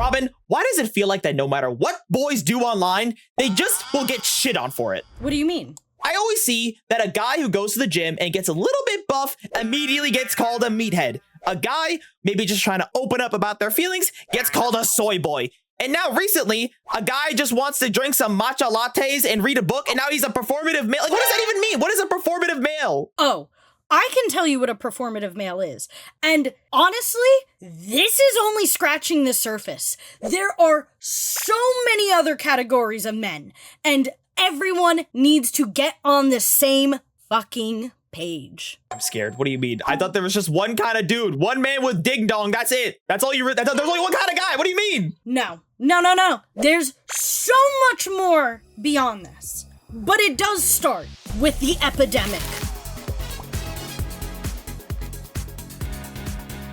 Robyn, why does it feel like that no matter what boys do online, they just will get shit on for it? What do you mean? I always see that a guy who goes to the gym and gets a little bit buff immediately gets called a meathead. A guy, maybe just trying to open up about their feelings, gets called a soy boy. And now recently, a guy just wants to drink some matcha lattes and read a book, and now he's a performative male. Like, what does that even mean? What is a performative male? Oh, I can tell you what a performative male is. And honestly, this is only scratching the surface. There are so many other categories of men, and everyone needs to get on the same fucking page. I'm scared. What do you mean? I thought there was just one kind of dude, one man with ding dong. That's it. That's all you. There's only one kind of guy. What do you mean? No. There's so much more beyond this. But it does start with the epidemic.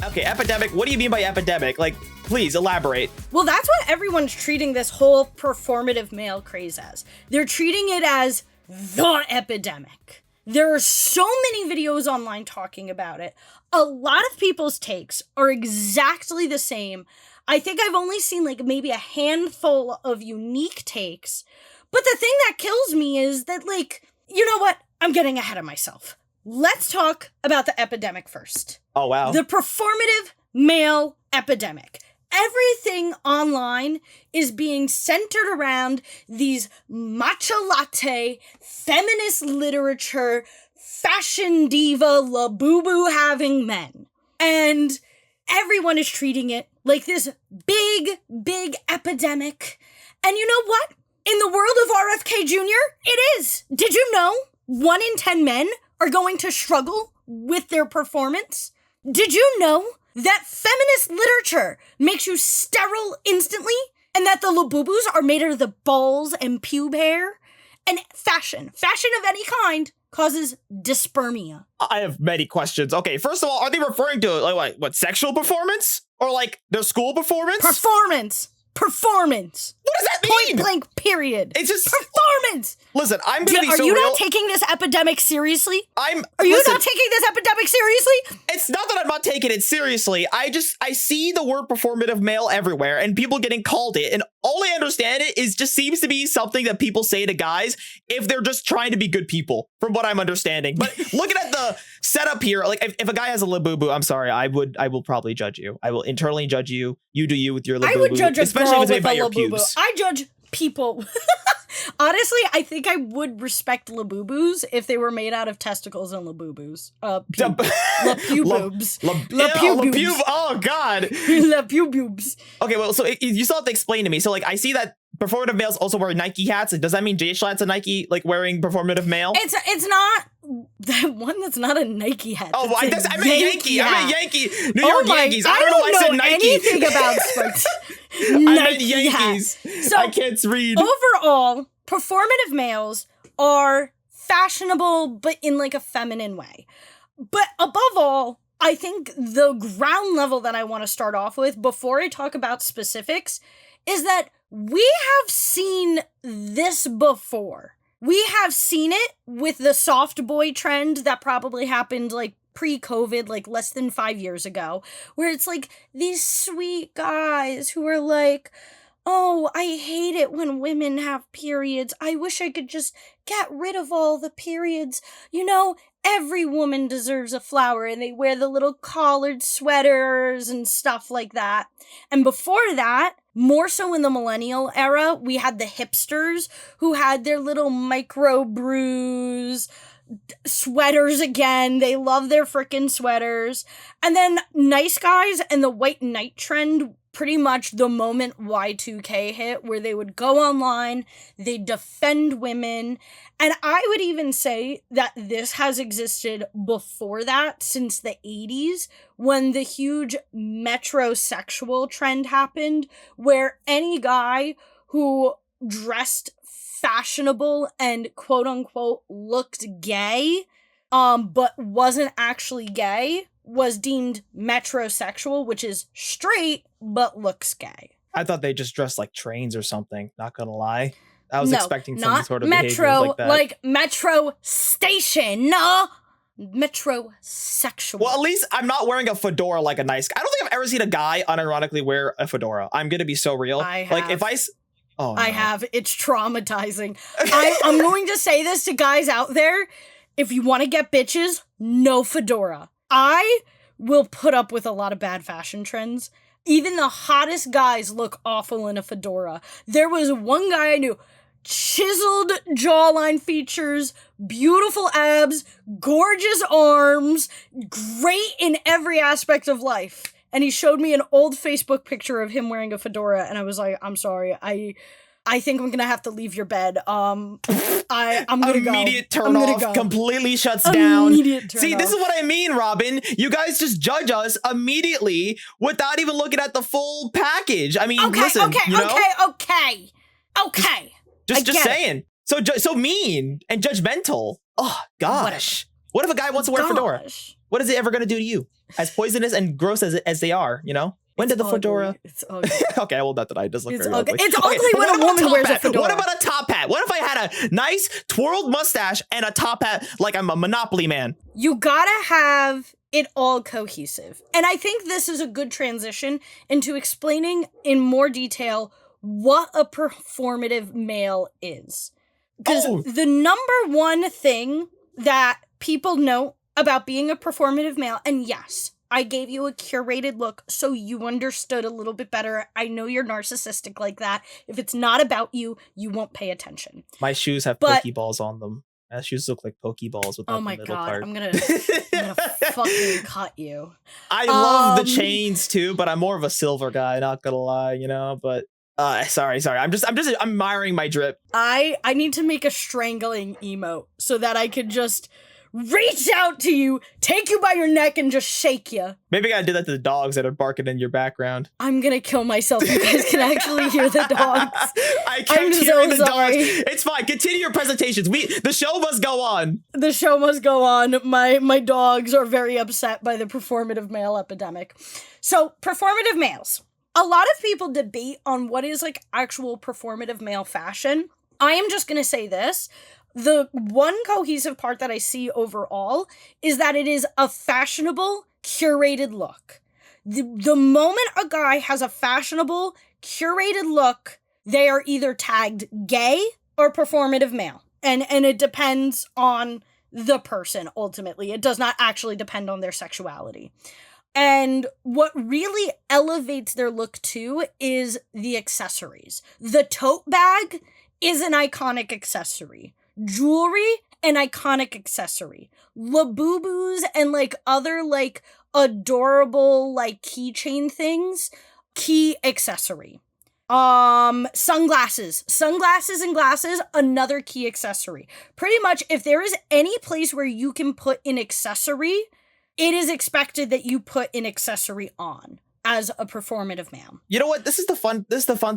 Okay, epidemic. What do you mean by epidemic? Like, please elaborate. Well, that's what everyone's treating this whole performative male craze as. They're treating it as the epidemic. There are so many videos online talking about it. A lot of people's takes are exactly the same. I think I've only seen like maybe a handful of unique takes. But the thing that kills me is that, like, you know what? I'm getting ahead of myself. Let's talk about the epidemic first. Oh, wow. The performative male epidemic. Everything online is being centered around these matcha latte, feminist literature, fashion diva, labubu having men. And everyone is treating it like this big epidemic. And you know what? In the world of RFK Jr., it is. Did you know 1 in 10 men are going to struggle with their performance? Did you know that feminist literature makes you sterile instantly, and that the labubus are made out of the balls and pube hair? And fashion of any kind causes dyspermia. I have many questions. Okay, first of all, are they referring to like what sexual performance or like their school performance? Performance. What does that mean? Point blank, period. It's just performance. Listen, I'm gonna be so real. Are you real. not taking this epidemic seriously? Are you listen, not taking this epidemic seriously? It's not that I'm not taking it seriously. I see the word performative male everywhere and people getting called it. And all I understand it is just seems to be something that people say to guys if they're just trying to be good people, from what I'm understanding. But looking at the setup here, like if a guy has a labubu, I'm sorry, I will probably judge you. I will internally judge you. You do you with your labubu. I would judge a especially girl if it's made with by a your labubu. pubes. I judge people. Honestly, I think I would respect labubus if they were made out of testicles and labubus. Lapububs. Lapube. Oh, God. Lapububs. Okay, well, so you still have to explain to me. So, like, I see that performative males also wear Nike hats. Does that mean Jay Schlatt's a Nike, like, wearing performative male? It's not that one. That's not a Nike hat. Oh, I meant Yankee. I meant Yankee. New York Yankees. I don't know why I said Nike. Anything about sports. I meant Yankees. So, I can't read. Overall, performative males are fashionable, but in like a feminine way. But above all, I think the ground level that I want to start off with before I talk about specifics is that we have seen this before. We have seen it with the soft boy trend that probably happened like pre-COVID, like less than 5 years ago, where it's like these sweet guys who are like, oh, I hate it when women have periods. I wish I could just get rid of all the periods. You know, every woman deserves a flower, and they wear the little collared sweaters and stuff like that. And before that, more so in the millennial era, we had the hipsters who had their little micro brews, sweaters again. They love their frickin' sweaters. And then nice guys and the white knight trend, pretty much the moment Y2K hit, where they would go online, they'd defend women. And I would even say that this has existed before that, since the 80s, when the huge metrosexual trend happened, where any guy who dressed fashionable and quote unquote looked gay, but wasn't actually gay, was deemed metrosexual, which is straight but looks gay. I thought they just dressed like trains or something, not gonna lie. I was No, expecting some not sort of metro, behavior like that. like metro station. Metrosexual. Well, at least I'm not wearing a fedora like a nice guy. I don't think I've ever seen a guy unironically wear a fedora. I'm gonna be so real. I have. Like if oh, I have. It's traumatizing. I'm going to say this to guys out there. If you want to get bitches, no fedora. I will put up with a lot of bad fashion trends. Even the hottest guys look awful in a fedora. There was one guy I knew, chiseled jawline features, beautiful abs, gorgeous arms, great in every aspect of life. And he showed me an old Facebook picture of him wearing a fedora, and I was like, I'm sorry, I think I'm gonna have to leave your bed. I'm gonna go. Immediate turn off, completely shuts down. See, this is what I mean, Robyn. You guys just judge us immediately without even looking at the full package. I mean, listen, you know? Okay. Just saying. So mean and judgmental. Oh gosh. What if a guy wants to wear a fedora? What is it ever gonna do to you? As poisonous and gross as they are, you know? When did the fedora? It's ugly. Okay, well, not that I just look very ugly. It's ugly when a woman wears a fedora. What about a top hat? What if I had a nice twirled mustache and a top hat like I'm a Monopoly man? You gotta have it all cohesive. And I think this is a good transition into explaining in more detail what a performative male is. Because the number one thing that people know about being a performative male, and yes, I gave you a curated look so you understood a little bit better. I know you're narcissistic like that. If it's not about you, you won't pay attention. My shoes have Pokeballs on them. My shoes look like Pokeballs without the middle part. I'm gonna fucking cut you. I love the chains too, but I'm more of a silver guy, not gonna lie, you know, but sorry. I'm just admiring my drip. I need to make a strangling emote so that I could just reach out to you, take you by your neck, and just shake you. Maybe I gotta do that to the dogs that are barking in your background. I'm gonna kill myself. You guys can actually hear the dogs. I can't hear the dogs. It's fine. Continue your presentations. The show must go on. The show must go on. My dogs are very upset by the performative male epidemic. So, performative males. A lot of people debate on what is like actual performative male fashion. I am just gonna say this. The one cohesive part that I see overall is that it is a fashionable, curated look. The moment a guy has a fashionable, curated look, they are either tagged gay or performative male. And it depends on the person, ultimately. It does not actually depend on their sexuality. And what really elevates their look, too, is the accessories. The tote bag is an iconic accessory. Jewelry, an iconic accessory. Labubu's and like other like adorable like keychain things, key accessory. Sunglasses and glasses, another key accessory. Pretty much if there is any place where you can put an accessory, it is expected that you put an accessory on as a performative man. You know what? This is the fun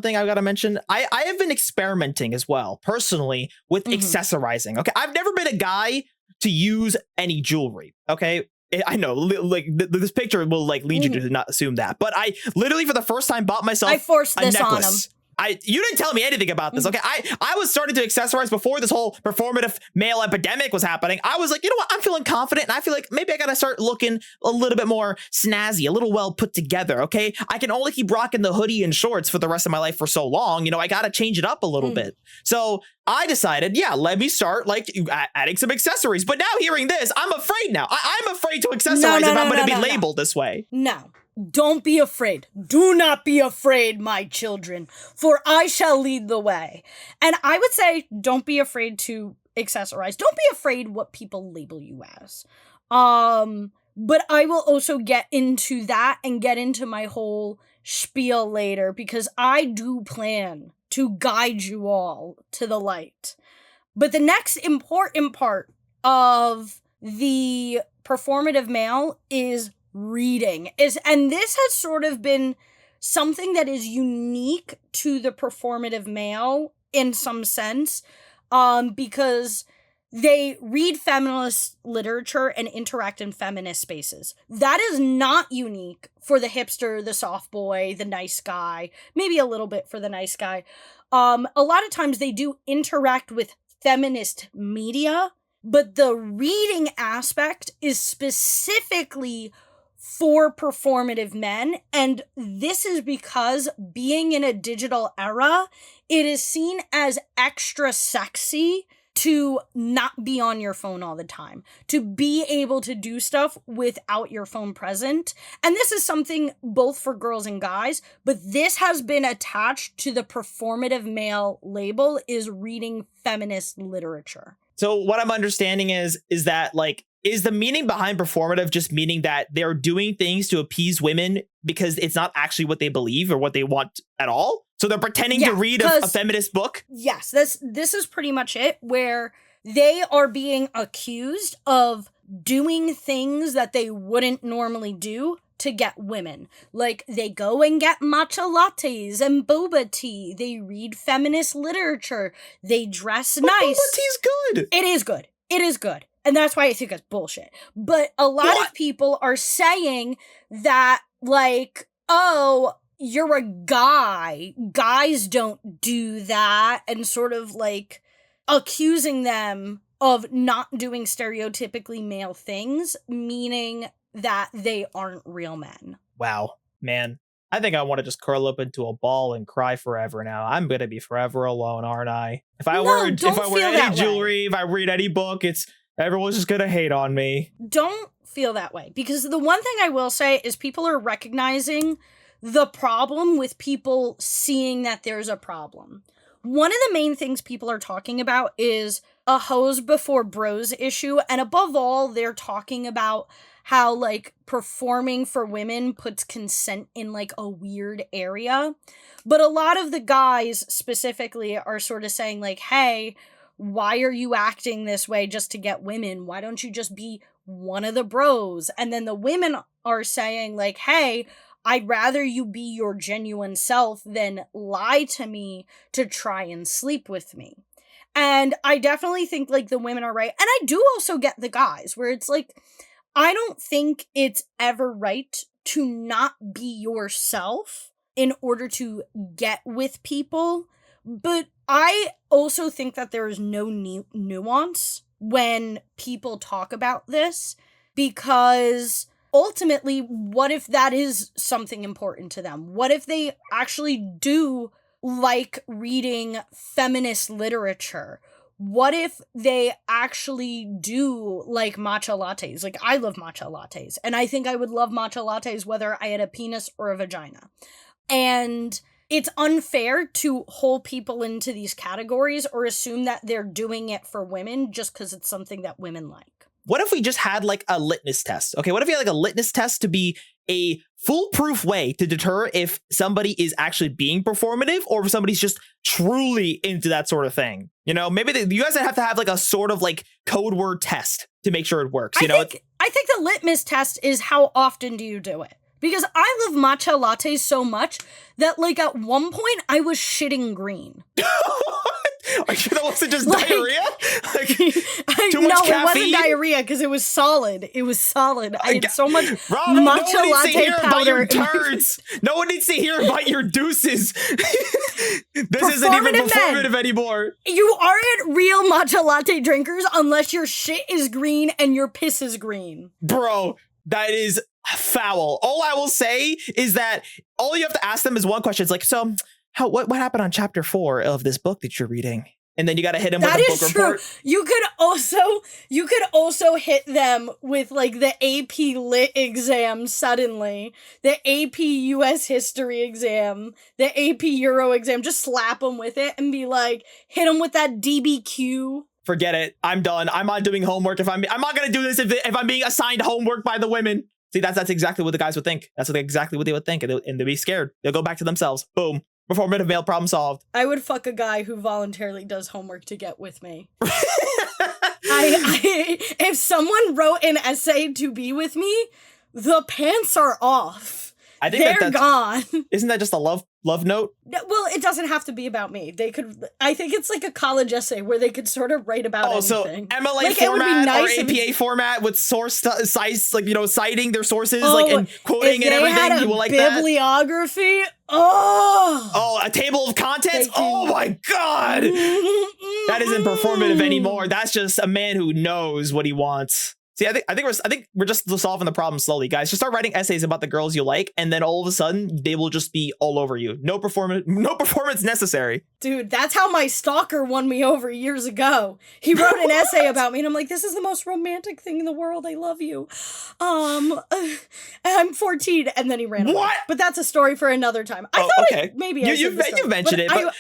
thing I've got to mention. I have been experimenting as well, personally, with accessorizing. Okay. I've never been a guy to use any jewelry. Okay. I know, like this picture will like lead you to not assume that, but I literally for the first time bought myself I forced this necklace. on him. You didn't tell me anything about this, okay? I was starting to accessorize before this whole performative male epidemic was happening. I was like, you know what? I'm feeling confident, and I feel like maybe I gotta start looking a little bit more snazzy, a little well put together, okay? I can only keep rocking the hoodie and shorts for the rest of my life for so long. You know, I gotta change it up a little bit. So I decided, yeah, let me start like adding some accessories. But now hearing this, I'm afraid now. I'm afraid to accessorize if I'm gonna be labeled this way. No. Don't be afraid. Do not be afraid, my children, for I shall lead the way. And I would say, don't be afraid to accessorize. Don't be afraid what people label you as. But I will also get into that and get into my whole spiel later, because I do plan to guide you all to the light. But the next important part of the performative male is reading. And this has sort of been something that is unique to the performative male in some sense, because they read feminist literature and interact in feminist spaces. That is not unique for the hipster, the soft boy, the nice guy, maybe a little bit for the nice guy. A lot of times they do interact with feminist media but the reading aspect is specifically for performative men. And this is because being in a digital era, it is seen as extra sexy to not be on your phone all the time, to be able to do stuff without your phone present. And this is something both for girls and guys, but this has been attached to the performative male label, is reading feminist literature. So what I'm understanding is that, like, is the meaning behind performative just meaning that they're doing things to appease women because it's not actually what they believe or what they want at all? So they're pretending to read a feminist book? Yes, this is pretty much it, where they are being accused of doing things that they wouldn't normally do to get women. Like, they go and get matcha lattes and boba tea. They read feminist literature. They dress nice. Boba tea's good. It is good. It is good. And that's why I think it's bullshit. But a lot of people are saying that, like, oh, you're a guy. Guys don't do that. And sort of, like, accusing them of not doing stereotypically male things, meaning that they aren't real men. Wow, man. I think I want to just curl up into a ball and cry forever now. I'm going to be forever alone, aren't I? If I wear any jewelry, if I read any book, everyone's just going to hate on me. Don't feel that way. Because the one thing I will say is people are recognizing the problem with people seeing that there's a problem. One of the main things people are talking about is a hoes before bros issue. And above all, they're talking about how, like, performing for women puts consent in, like, a weird area. But a lot of the guys specifically are sort of saying, like, hey, why are you acting this way just to get women? Why don't you just be one of the bros? And then the women are saying, like, hey, I'd rather you be your genuine self than lie to me to try and sleep with me. And I definitely think, like, the women are right. And I do also get the guys, where it's like, I don't think it's ever right to not be yourself in order to get with people. But I also think that there is no nuance when people talk about this, because ultimately, what if that is something important to them? What if they actually do like reading feminist literature? What if they actually do like matcha lattes? Like, I love matcha lattes, and I think I would love matcha lattes whether I had a penis or a vagina. And it's unfair to hold people into these categories or assume that they're doing it for women just because it's something that women like. What if we just had, like, a litmus test? Okay, what if you had, like, a litmus test to be a foolproof way to deter if somebody is actually being performative or if somebody's just truly into that sort of thing? You know, maybe you guys have to have, like, a sort of, like, code word test to make sure it works. I think the litmus test is how often do you do it? Because I love matcha lattes so much that, like, at one point I was shitting green. Are you sure that wasn't just diarrhea? Like, too much caffeine? It wasn't diarrhea because it was solid. It was solid. I had so much Robyn, matcha latte powder. No one needs to hear about your deuces. This isn't even performative anymore. You aren't real matcha latte drinkers unless your shit is green and your piss is green. Bro, that is foul. All I will say is that all you have to ask them is one question. It's like, so what happened on chapter 4 of this book that you're reading? And then you got to hit him with a book report. You could also hit them with, like, the AP Lit exam suddenly, the AP US History exam, the AP Euro exam. Just slap them with it and be like, hit them with that DBQ. Forget it. I'm done. I'm not doing homework. I'm not gonna do this if I'm being assigned homework by the women. See, that's exactly what the guys would think. That's exactly what they would think, and they'd be scared. They'll go back to themselves. Boom. Performative male, problem solved. I would fuck a guy who voluntarily does homework to get with me. If someone wrote an essay to be with me, the pants are off. I think they're gone. Isn't that just a love note? Well, it doesn't have to be about me. I think it's like a college essay where they could sort of write about anything. So MLA like, format or APA format with source size, like, you know, citing their sources, like, and quoting and everything. You will like that. Bibliography. Oh, a table of contents. Oh my God, That isn't performative anymore. That's just a man who knows what he wants. See, I think we're just solving the problem slowly, guys. Just start writing essays about the girls you like, and then all of a sudden they will just be all over you. No performance necessary. Dude, that's how my stalker won me over years ago. He wrote an essay about me, and I'm like, this is the most romantic thing in the world. I love you. I'm 14, and then he ran away. What? But that's a story for another time. I thought maybe you've mentioned it. But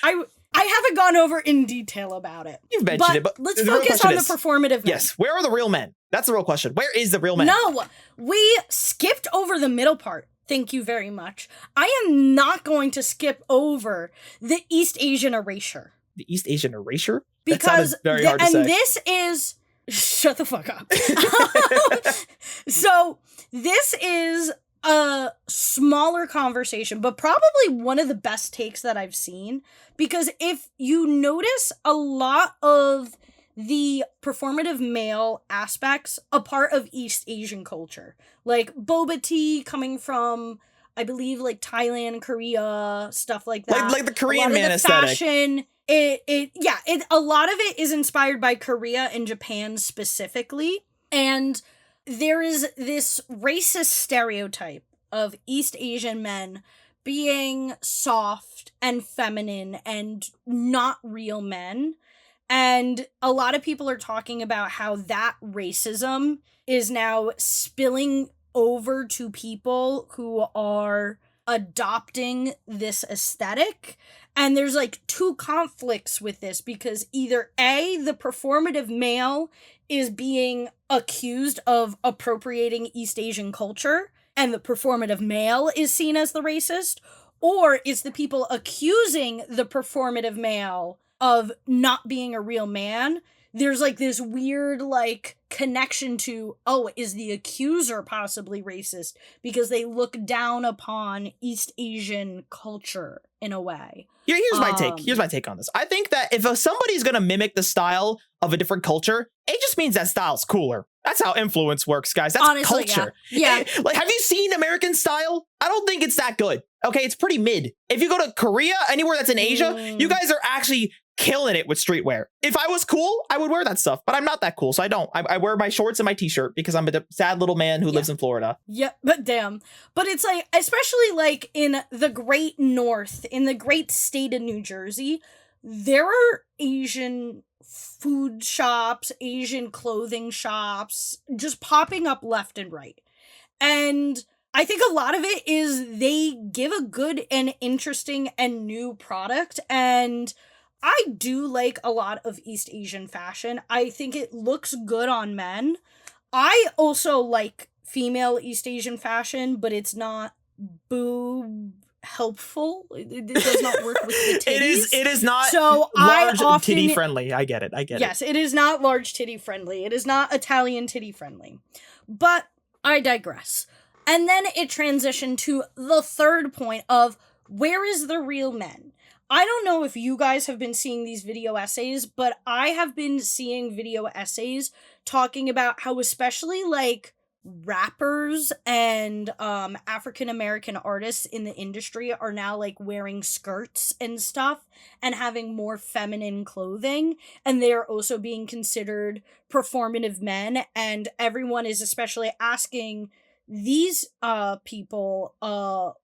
I haven't gone over in detail about it. You've mentioned it, but let's focus on the performative men. Yes, where are the real men? That's the real question. Where is the real man? No, we skipped over the middle part. Thank you very much. I am not going to skip over the East Asian erasure. The East Asian erasure? Because very hard to say. This is... Shut the fuck up. So, this is a smaller conversation, but probably one of the best takes that I've seen. Because if you notice, a lot of the performative male aspects a part of East Asian culture. Like boba tea coming from, I believe, like Thailand, Korea, stuff like that. Like the Korean man aesthetic. Fashion, a lot of it is inspired by Korea and Japan specifically. And there is this racist stereotype of East Asian men being soft and feminine and not real men. And a lot of people are talking about how that racism is now spilling over to people who are adopting this aesthetic. And there's like two conflicts with this because either A, the performative male is being accused of appropriating East Asian culture and the performative male is seen as the racist, or it's the people accusing the performative male of not being a real man. There's like this weird like connection to, oh, is the accuser possibly racist because they look down upon East Asian culture in a way. Here's my take. Here's my take on this. I think that if somebody's going to mimic the style of a different culture, it just means that style's cooler. That's how influence works, guys. That's honestly, culture. Yeah. Like, have you seen American style? I don't think it's that good. Okay, it's pretty mid. If you go to Korea, anywhere that's in Asia, you guys are actually killing it with streetwear. If I was cool, I would wear that stuff, but I'm not that cool, so I don't. I wear my shorts and my t-shirt because I'm a sad little man who lives in Florida. Yeah, but damn. But it's like, especially like in the great north, in the great state of New Jersey, there are Asian food shops, Asian clothing shops, just popping up left and right. And I think a lot of it is they give a good and interesting and new product, and I do like a lot of East Asian fashion. I think it looks good on men. I also like female East Asian fashion, but it's not boob helpful. It does not work with the titties. It is not so large titty friendly. I get it. Yes, it is not large titty friendly. It is not Italian titty friendly. But I digress. And then it transitioned to the third point of where is the real men? I don't know if you guys have been seeing these video essays, but I have been seeing video essays talking about how especially like rappers and African-American artists in the industry are now like wearing skirts and stuff and having more feminine clothing, and they are also being considered performative men, and everyone is especially asking these people,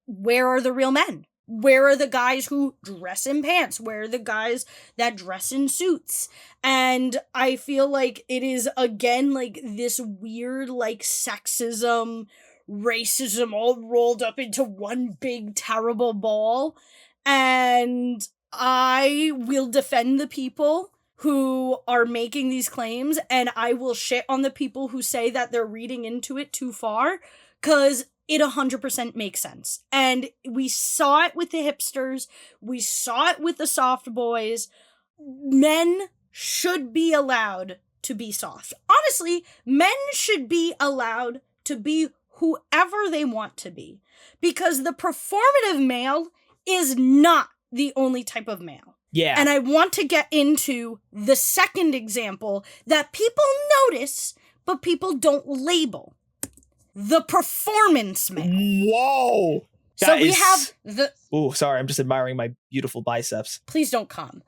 where are the real men? Where are the guys who dress in pants? Where are the guys that dress in suits? And I feel like it is, again, like this weird, like, sexism, racism all rolled up into one big, terrible ball. And I will defend the people who are making these claims, and I will shit on the people who say that they're reading into it too far, because it 100% makes sense. And we saw it with the hipsters. We saw it with the soft boys. Men should be allowed to be soft. Honestly, men should be allowed to be whoever they want to be. Because the performative male is not the only type of male. Yeah. And I want to get into the second example that people notice, but people don't label. The performance male. Whoa. So we have the... Ooh, sorry, I'm just admiring my beautiful biceps. Please don't come.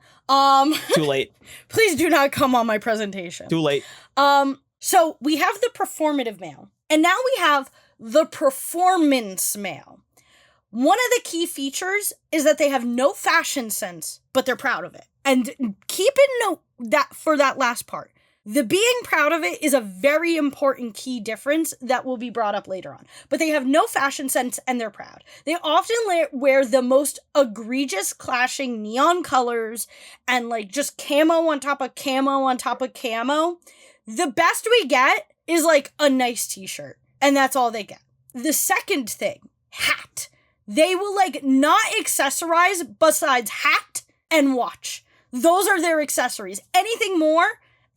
Too late. Please do not come on my presentation. Too late. So we have the performative male, and now we have the performance male. One of the key features is that they have no fashion sense, but they're proud of it. And keep in note that for that last part, the being proud of it is a very important key difference that will be brought up later on. But they have no fashion sense and they're proud. They often wear the most egregious clashing neon colors and like just camo on top of camo on top of camo. The best we get is like a nice t-shirt, and that's all they get. The second thing, hat. They will like not accessorize besides hat and watch. Those are their accessories. Anything more,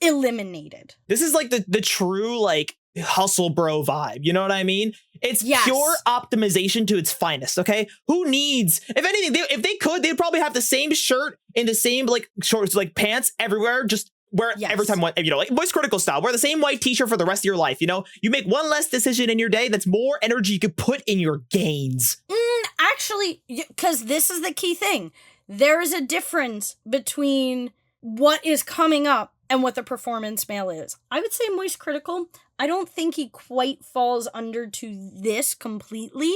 eliminated. This is like the true like hustle bro vibe. You know what I mean? It's pure optimization to its finest. Okay, who needs? If anything, if they could, they'd probably have the same shirt in the same like shorts, like pants everywhere. Just wear it every time, you know, like Voice Critical style. Wear the same white t-shirt for the rest of your life. You know, you make one less decision in your day. That's more energy you could put in your gains. Actually, because this is the key thing. There is a difference between what is coming up and what the performance male is. I would say Moist Critical, I don't think he quite falls under to this completely,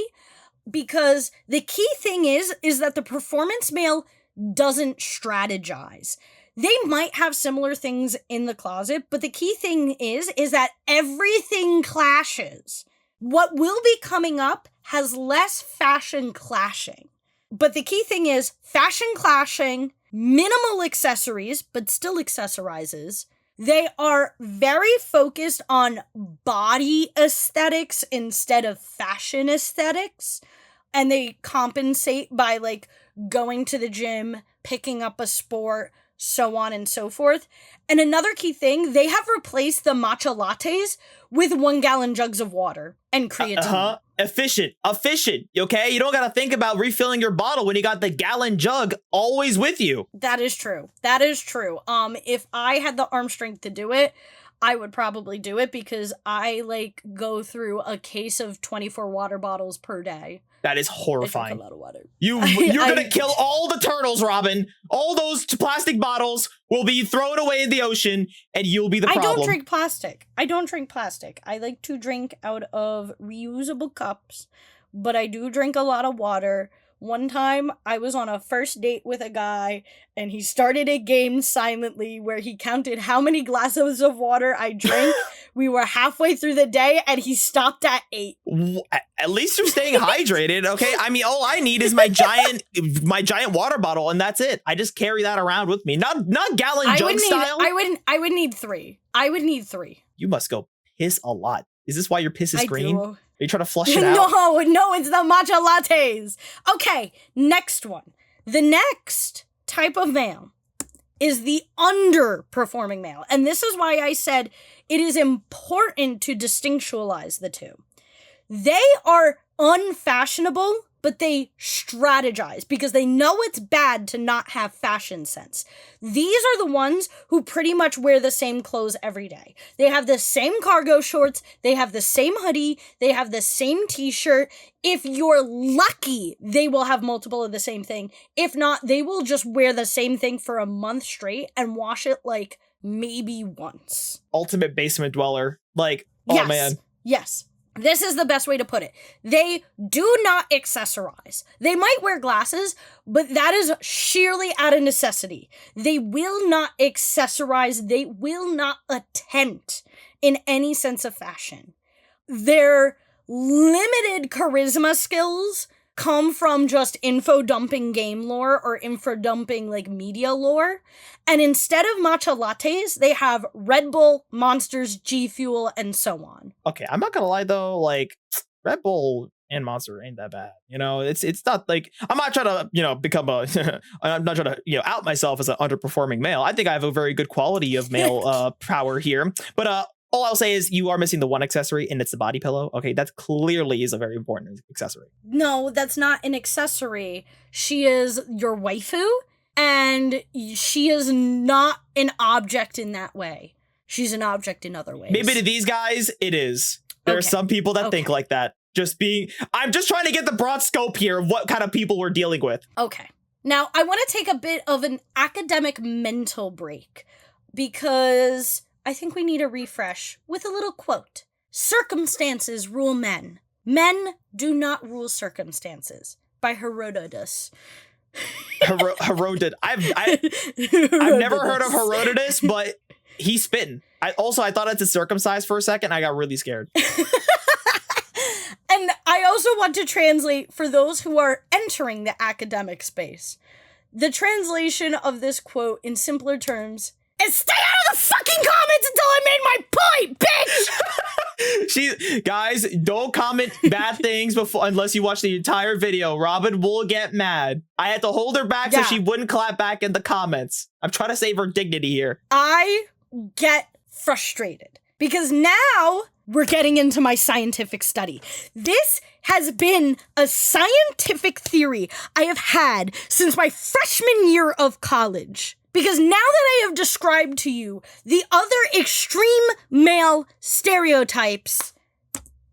because the key thing is that the performance male doesn't strategize. They might have similar things in the closet, but the key thing is that everything clashes. What will be coming up has less fashion clashing. But the key thing is fashion clashing, minimal accessories, but still accessorizes. They are very focused on body aesthetics instead of fashion aesthetics. And they compensate by like going to the gym, picking up a sport, so on and so forth. And another key thing, they have replaced the matcha lattes with 1 gallon jugs of water and creatine. Efficient, okay? You don't got to think about refilling your bottle when you got the gallon jug always with you. That is true. If I had the arm strength to do it, I would probably do it because I like go through a case of 24 water bottles per day. That is horrifying. I drink a lot of water. You're gonna kill all the turtles, Robyn. All those plastic bottles will be thrown away in the ocean, and you'll be the problem. I don't drink plastic. I like to drink out of reusable cups, but I do drink a lot of water. One time, I was on a first date with a guy, and he started a game silently where he counted how many glasses of water I drank. We were halfway through the day, and he stopped at 8. At least you're staying hydrated, okay? I mean, all I need is my giant water bottle, and that's it. I just carry that around with me. Not gallon jug style. I would need 3. I would need 3. You must go piss a lot. Is this why your piss is green? Do. Are you trying to flush it out? No, it's the matcha lattes. Okay, next one. The next type of male is the underperforming male. And this is why I said it is important to distinctualize the two. They are unfashionable, but they strategize because they know it's bad to not have fashion sense. These are the ones who pretty much wear the same clothes every day. They have the same cargo shorts, they have the same hoodie, they have the same t-shirt. If you're lucky, they will have multiple of the same thing. If not, they will just wear the same thing for a month straight and wash it like maybe once. Ultimate basement dweller. Like, oh man. Yes. This is the best way to put it. They do not accessorize. They might wear glasses, but that is sheerly out of necessity. They will not accessorize. They will not attempt in any sense of fashion. Their limited charisma skills come from just info dumping game lore or info dumping like media lore. And instead of matcha lattes, they have Red Bull, Monsters, G Fuel, and so on. Okay, I'm not gonna lie though, like Red Bull and Monster ain't that bad. You know, it's not like I'm not trying to, you know, become a I'm not trying to, you know, out myself as an underperforming male. I think I have a very good quality of male power here. But all I'll say is you are missing the one accessory, and it's the body pillow. Okay, that clearly is a very important accessory. No, that's not an accessory. She is your waifu, and she is not an object in that way. She's an object in other ways. Maybe to these guys, it is. There are some people that think like that. I'm just trying to get the broad scope here of what kind of people we're dealing with. Okay. Now, I want to take a bit of an academic mental break because I think we need a refresh with a little quote. Circumstances rule men. Men do not rule circumstances. By Herodotus. Herodotus. I've never heard of Herodotus, but he's spitting. I thought it's a circumcised for a second. I got really scared. And I also want to translate for those who are entering the academic space. The translation of this quote in simpler terms is stay out of the fucking comments until I made my point, bitch! Guys, don't comment bad things unless you watch the entire video. Robyn will get mad. I had to hold her back so she wouldn't clap back in the comments. I'm trying to save her dignity here. I get frustrated because now we're getting into my scientific study. This has been a scientific theory I have had since my freshman year of college. Because now that I have described to you the other extreme male stereotypes,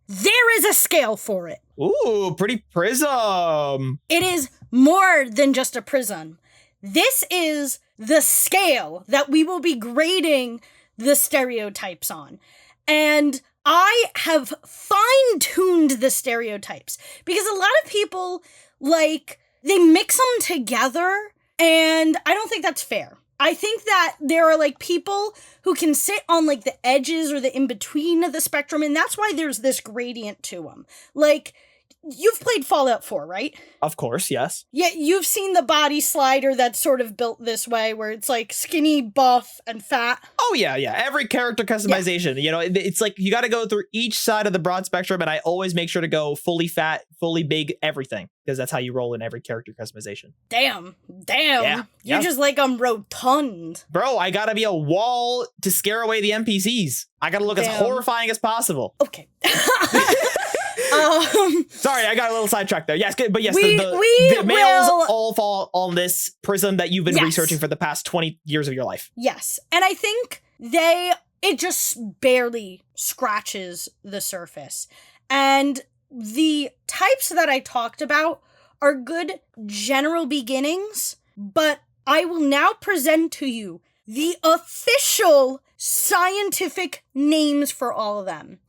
there is a scale for it. Ooh, pretty prism. It is more than just a prism. This is the scale that we will be grading the stereotypes on. And I have fine-tuned the stereotypes because a lot of people, they mix them together, and I don't think that's fair. I think that there are, people who can sit on, the edges or the in-between of the spectrum, and that's why there's this gradient to them. You've played Fallout 4, right? Of course, yes. Yeah, you've seen the body slider that's sort of built this way, where it's skinny, buff, and fat. Oh, yeah. Every character customization, it's you got to go through each side of the broad spectrum, and I always make sure to go fully fat, fully big, everything, because that's how you roll in every character customization. Damn. Yeah, You're just rotund. Bro, I gotta be a wall to scare away the NPCs. I gotta look as horrifying as possible. Okay. Sorry, I got a little sidetracked there. Yes, but yes, we the males will all fall on this prism that you've been researching for the past 20 years of your life. Yes, and I think it just barely scratches the surface. And the types that I talked about are good general beginnings, but I will now present to you the official scientific names for all of them.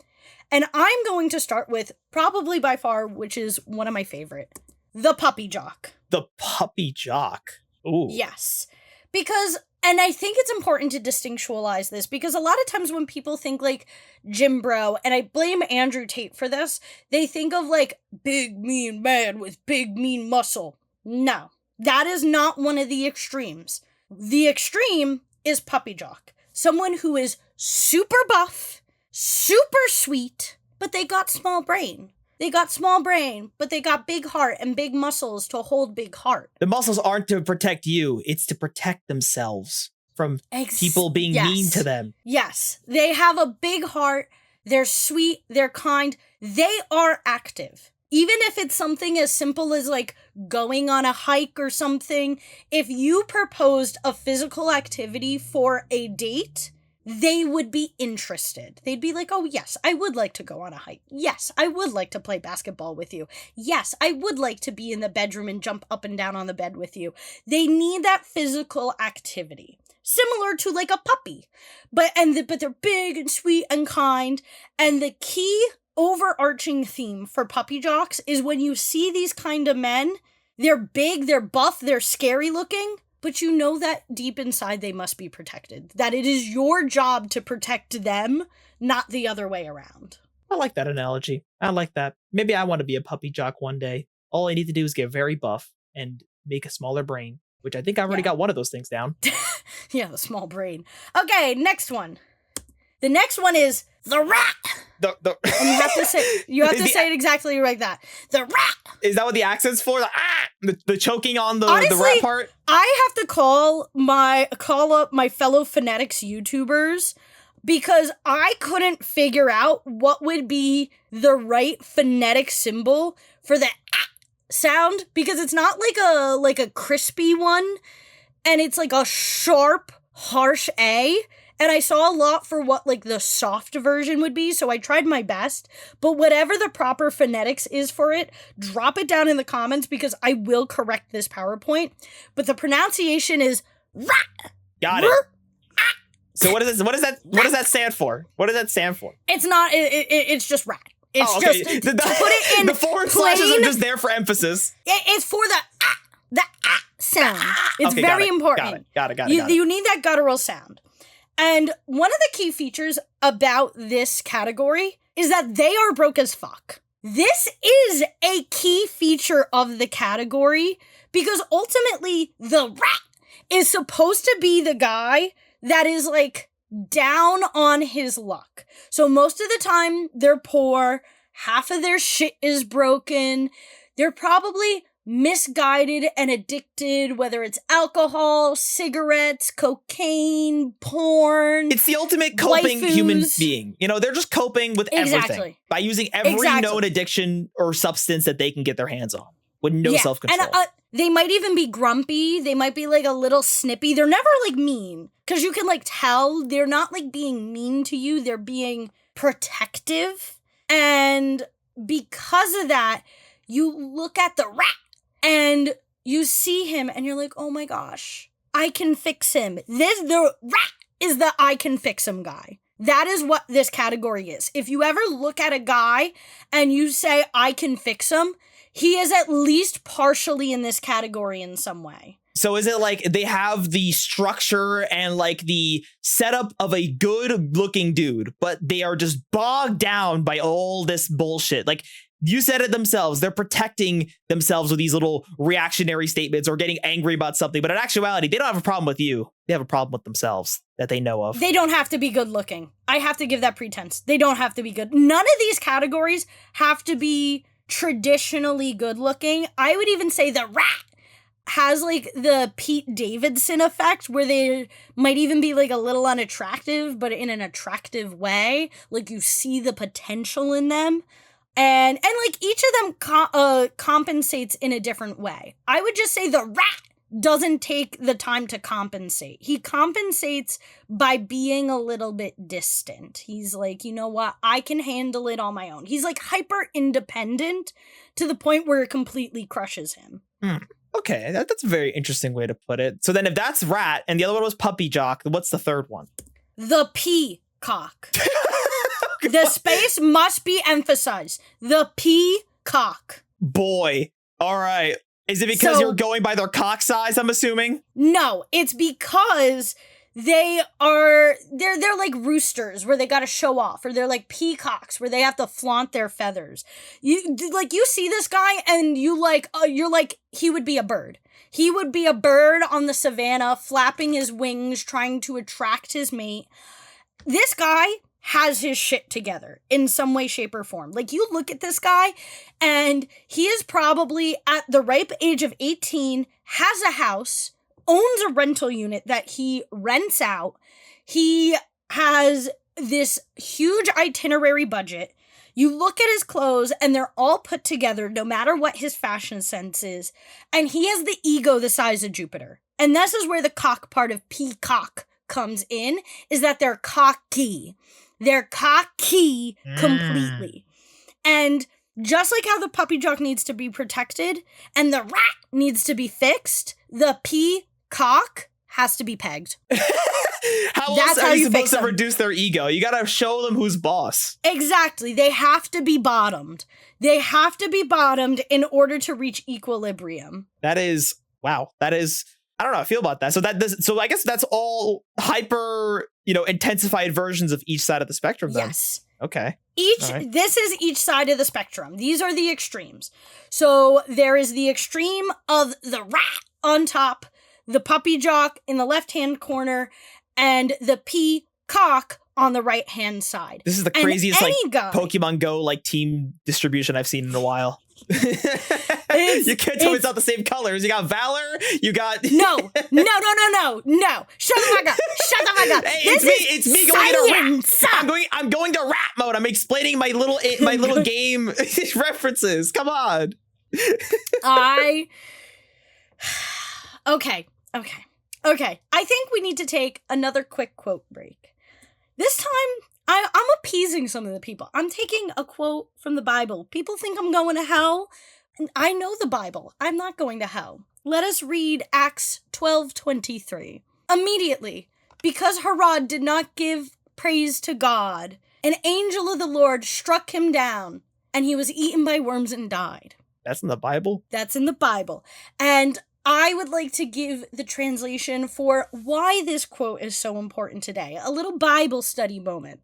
And I'm going to start with, probably by far, which is one of my favorite, the puppy jock. The puppy jock. Ooh. Yes. Because, and I think it's important to distinctualize this, because a lot of times when people think gym bro, and I blame Andrew Tate for this, they think of big mean man with big mean muscle. No, that is not one of the extremes. The extreme is puppy jock. Someone who is super buff, super sweet, but they got small brain. They got small brain, but they got big heart and big muscles to hold big heart. The muscles aren't to protect you, it's to protect themselves from people being mean to them. Yes, they have a big heart, they're sweet, they're kind, they are active. Even if it's something as simple as going on a hike or something, if you proposed a physical activity for a date, they would be interested. They'd be like, oh, yes, I would like to go on a hike. Yes, I would like to play basketball with you. Yes, I would like to be in the bedroom and jump up and down on the bed with you. They need that physical activity. Similar to a puppy. But they're big and sweet and kind. And the key overarching theme for puppy jocks is when you see these kind of men, they're big, they're buff, they're scary looking, but you know that deep inside they must be protected. That it is your job to protect them, not the other way around. I like that analogy. I like that. Maybe I want to be a puppy jock one day. All I need to do is get very buff and make a smaller brain, which I think I already got one of those things down. Yeah, the small brain. Okay, next one. The next one is the rat. And you have to say it exactly like that. The rat. Is that what the accent's for? The choking on the Honestly, rat part? I have to call up my fellow phonetics YouTubers because I couldn't figure out what would be the right phonetic symbol for the sound, because it's not like a crispy one, and it's a sharp, harsh A. And I saw a lot for what like the soft version would be, so I tried my best. But whatever the proper phonetics is for it, drop it down in the comments because I will correct this PowerPoint. But the pronunciation is rat. Got it. So what does that stand for? What does that stand for? It's not. It's just rat. It's just to put it in the forward slashes are just there for emphasis. It's for the sound. It's okay, very important. Got it. You need that guttural sound. And one of the key features about this category is that they are broke as fuck. This is a key feature of the category because ultimately the rat is supposed to be the guy that is like down on his luck. So most of the time they're poor, half of their shit is broken, they're probably misguided and addicted, whether it's alcohol, cigarettes, cocaine, porn. It's the ultimate coping human being. You know, they're just coping with everything by using every known addiction or substance that they can get their hands on with no self-control. And they might even be grumpy. They might be like a little snippy. They're never like mean because you can like tell they're not like being mean to you. They're being protective. And because of that, you look at the rat and you see him and you're like, oh my gosh, I can fix him. The rat is the I can fix him guy. That is what this category is. If you ever look at a guy and you say, I can fix him, he is at least partially in this category in some way. So is it like they have the structure and like the setup of a good looking dude, but they are just bogged down by all this bullshit? Like you said it themselves, they're protecting themselves with these little reactionary statements or getting angry about something. But in actuality, they don't have a problem with you. They have a problem with themselves that they know of. They don't have to be good looking. I have to give that pretense. They don't have to be good. None of these categories have to be traditionally good looking. I would even say the rat has like the Pete Davidson effect where they might even be like a little unattractive, but in an attractive way. Like you see the potential in them. And like each of them compensates in a different way. I would just say the rat doesn't take the time to compensate. He compensates by being a little bit distant. He's like, you know what? I can handle it on my own. He's like hyper independent to the point where it completely crushes him. Okay, that's a very interesting way to put it. So then if that's rat and the other one was puppy jock, what's the third one? The peacock. The space must be emphasized. The peacock. Boy. All right. Is it because you're going by their cock size, I'm assuming? No, it's because they're like roosters where they got to show off, or they're like peacocks where they have to flaunt their feathers. You see this guy and you're like, he would be a bird. He would be a bird on the savannah, flapping his wings, trying to attract his mate. This guy has his shit together in some way, shape, or form. Like, you look at this guy, and he is probably at the ripe age of 18, has a house, owns a rental unit that he rents out. He has this huge itinerary budget. You look at his clothes, and they're all put together, no matter what his fashion sense is. And he has the ego the size of Jupiter. And this is where the cock part of peacock comes in, is that they're cocky. They're cocky completely. And just like how the puppy jock needs to be protected and the rat needs to be fixed, the peacock has to be pegged. How else are you supposed to reduce their ego? You gotta show them who's boss. Exactly. They have to be bottomed. They have to be bottomed in order to reach equilibrium. That is, wow. That is, I don't know how I feel about that. So I guess that's all hyper, intensified versions of each side of the spectrum then. Yes. Okay. This is each side of the spectrum. These are the extremes. So there is the extreme of the rat on top, the puppy jock in the left-hand corner, and the peacock on the right-hand side. This is the craziest Pokemon Go team distribution I've seen in a while. You can't tell me it's not the same colors. You got Valor, you got No. Shut the fuck up. Hey, it's me going to rat. I'm going to rat mode. I'm explaining my little game references. Come on. Okay. Okay, I think we need to take another quick quote break. This time, I'm appeasing some of the people. I'm taking a quote from the Bible. People think I'm going to hell. I know the Bible. I'm not going to hell. Let us read Acts 12:23. Immediately, because Herod did not give praise to God, an angel of the Lord struck him down, and he was eaten by worms and died. That's in the Bible? That's in the Bible. And I would like to give the translation for why this quote is so important today. A little Bible study moment.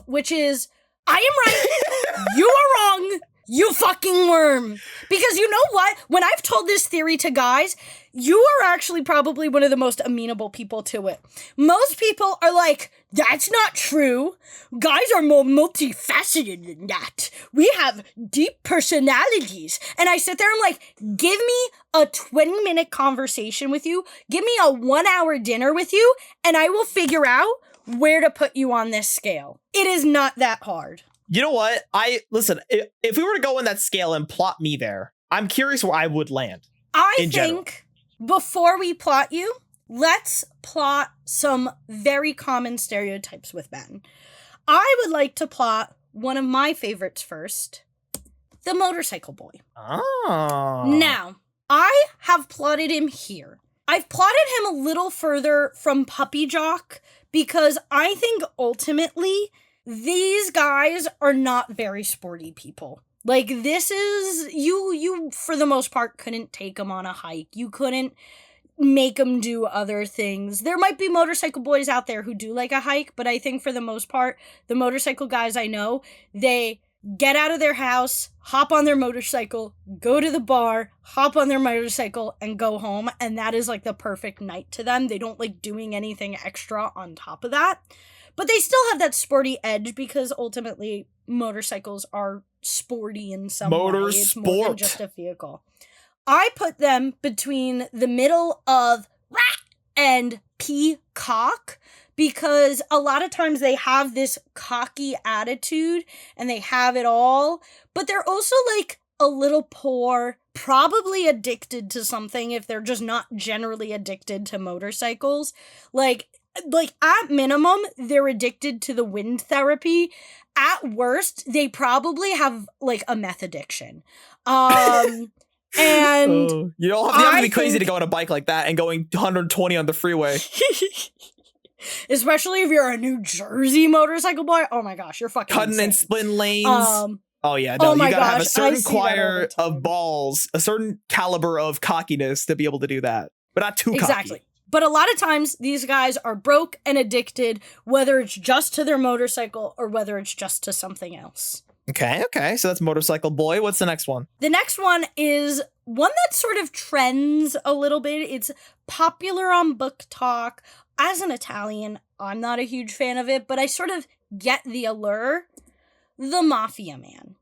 Which is, I am right, you are wrong, you fucking worm. Because you know what? When I've told this theory to guys, you are actually probably one of the most amenable people to it. Most people are like, that's not true. Guys are more multifaceted than that. We have deep personalities. And I sit there and I'm like, give me a 20-minute conversation with you, give me a 1-hour dinner with you, and I will figure out where to put you on this scale. It is not that hard. You know what? Listen, if we were to go in that scale and plot me there, I'm curious where I would land. I think before we plot you, let's plot some very common stereotypes with men. I would like to plot one of my favorites first, the motorcycle boy. Oh. Now, I have plotted him here. I've plotted him a little further from Puppy Jock because I think ultimately these guys are not very sporty people. Like, this is, you for the most part couldn't take them on a hike. You couldn't make them do other things. There might be motorcycle boys out there who do like a hike, but I think for the most part, the motorcycle guys I know, they get out of their house, hop on their motorcycle, go to the bar, hop on their motorcycle, and go home, and that is like the perfect night to them. They don't like doing anything extra on top of that. But they still have that sporty edge because ultimately motorcycles are sporty in some way. It's more than just a vehicle. I put them between the middle of rat and peacock because a lot of times they have this cocky attitude and they have it all, but they're also like a little poor, probably addicted to something if they're just not generally addicted to motorcycles. Like at minimum, they're addicted to the wind therapy. At worst, they probably have like a meth addiction. And you don't have to be crazy to go on a bike like that and going 120 on the freeway. Especially if you're a New Jersey motorcycle boy. Oh my gosh, you're fucking cutting insane. and splitting lanes. Oh yeah, no, you gotta have a certain choir of balls, a certain caliber of cockiness to be able to do that, but not too cocky. Exactly. But a lot of times, these guys are broke and addicted, whether it's just to their motorcycle or whether it's just to something else. Okay, so that's motorcycle boy. What's the next one? The next one is one that sort of trends a little bit. It's popular on Book Talk. As an Italian, I'm not a huge fan of it, but I sort of get the allure. The Mafia Man.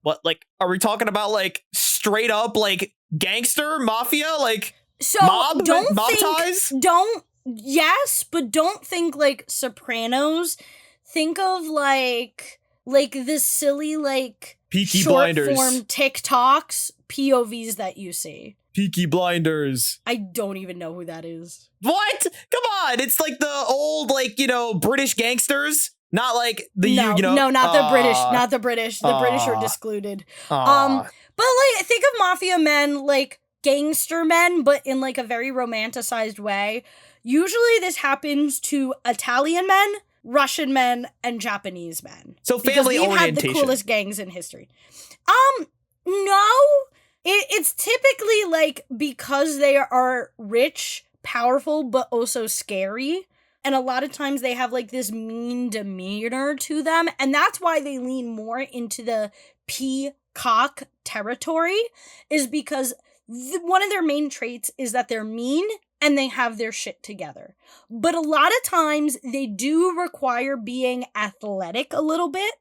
What, like, are we talking about, like, straight up, like, gangster mafia? Like, so mob ties? Yes, but don't think like Sopranos. Think of like the silly like Peaky short Blinders form TikToks, POVs that you see. Peaky Blinders. I don't even know who that is. What? Come on, it's like the old like, British gangsters. Not like the no, not the British, not the British. The British are discluded. But like think of Mafia men like gangster men, but in like a very romanticized way. Usually this happens to Italian men, Russian men, and Japanese men. So family orientation. Because we've had the coolest gangs in history. No. It's typically like because they are rich, powerful, but also scary. And a lot of times they have like this mean demeanor to them. And that's why they lean more into the peacock territory, is because one of their main traits is that they're mean and they have their shit together. But a lot of times they do require being athletic a little bit,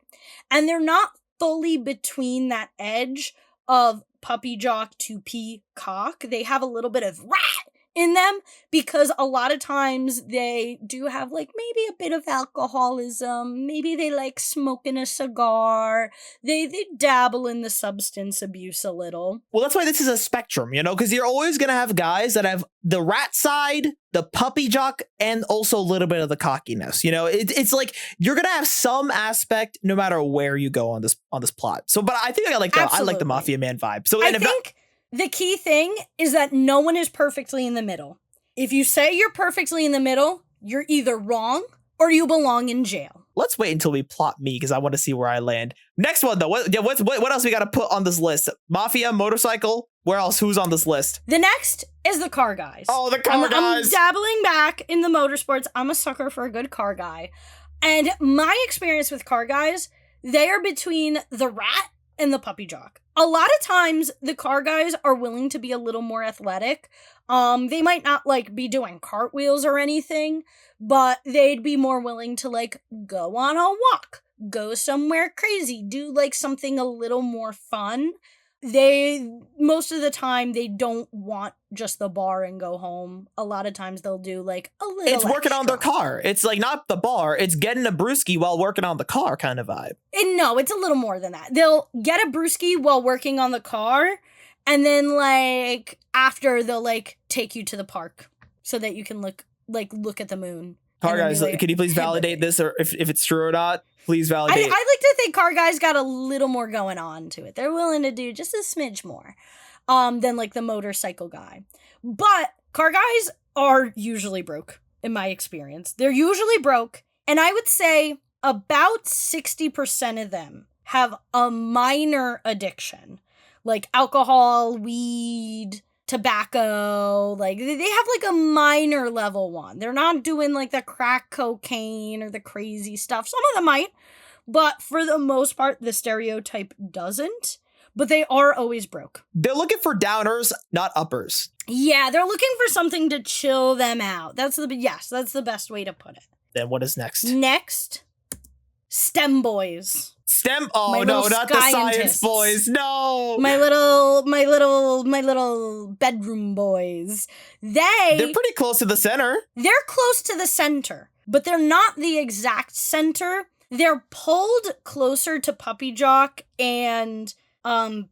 and they're not fully between that edge of puppy jock to peacock. They have a little bit of rat in them, because a lot of times they do have like maybe a bit of alcoholism, maybe they like smoking a cigar, they dabble in the substance abuse a little. Well, that's why this is a spectrum, you know, because you're always going to have guys that have the rat side, the puppy jock, and also a little bit of the cockiness. You know, it's like you're going to have some aspect no matter where you go on this plot. So, but I think I like the Mafia Man vibe. So I think the key thing is that no one is perfectly in the middle. If you say you're perfectly in the middle, you're either wrong or you belong in jail. Let's wait until we plot me, because I want to see where I land. Next one, though. What else we got to put on this list? Mafia, motorcycle. Where else? Who's on this list? The next is the car guys. Oh, the car guys. I'm dabbling back in the motorsports. I'm a sucker for a good car guy. And my experience with car guys, they are between the rat and the puppy jock. A lot of times the car guys are willing to be a little more athletic. They might not like be doing cartwheels or anything, but they'd be more willing to like go on a walk, go somewhere crazy, do like something a little more fun. Most of the time they don't want just the bar and go home. A lot of times they'll do like a little It's working on their car. It's like not the bar, it's getting a brewski while working on the car kind of vibe. And no, it's a little more than that. They'll get a brewski while working on the car, and then like after they'll like take you to the park so that you can look at the moon. Car guys, like, can you please validate this, or if it's true or not? Please validate. I like to think car guys got a little more going on to it. They're willing to do just a smidge more than like the motorcycle guy. But car guys are usually broke, in my experience. They're usually broke, and I would say about 60% of them have a minor addiction, like alcohol, weed, tobacco. Like they have like a minor level one. They're not doing like the crack cocaine or the crazy stuff. Some of them might, but for the most part the stereotype doesn't. But they are always broke. They're looking for downers, not uppers. Yeah, they're looking for something to chill them out. That's the best way to put it. Then what is next? Next, STEM boys. STEM? Oh no, not the science boys. No. My little bedroom boys. They're pretty close to the center. They're close to the center, but they're not the exact center. They're pulled closer to puppy jock and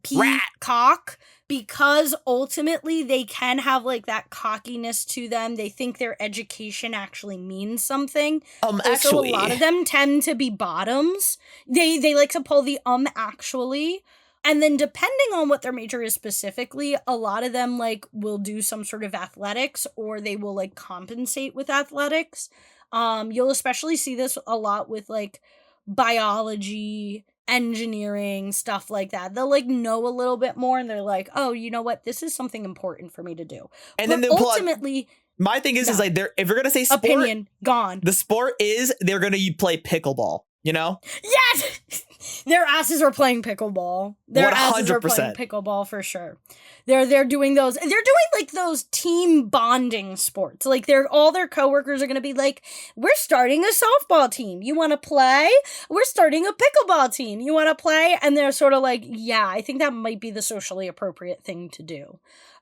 peacock, because ultimately they can have like that cockiness to them. They think their education actually means something. Actually, a lot of them tend to be bottoms. They like to pull the actually. And then depending on what their major is specifically, a lot of them like will do some sort of athletics, or they will like compensate with athletics. You'll especially see this a lot with like biology, engineering, stuff like that. They'll like know a little bit more, and they're like, oh, you know what, this is something important for me to do. And then ultimately my thing is like, if you're gonna say sport, opinion gone, the sport is they're gonna play pickleball, you know? Yes. Their asses are playing pickleball. Their 100%. Asses are playing pickleball for sure. They're doing those. They're doing like those team bonding sports. Like all their coworkers are gonna be like, we're starting a softball team. You want to play? We're starting a pickleball team. You want to play? And they're sort of like, yeah, I think that might be the socially appropriate thing to do.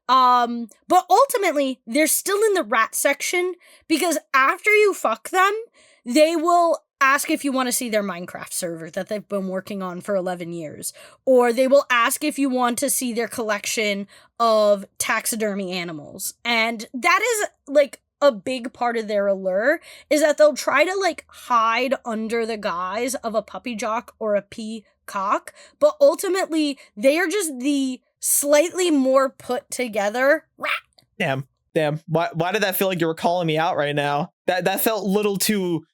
But ultimately, they're still in the rat section, because after you fuck them, they will ask if you want to see their Minecraft server that they've been working on for 11 years. Or they will ask if you want to see their collection of taxidermy animals. And that is like a big part of their allure, is that they'll try to like hide under the guise of a puppy jock or a peacock. But ultimately, they are just the slightly more put together rat. Damn. Why did that feel like you were calling me out right now? That felt a little too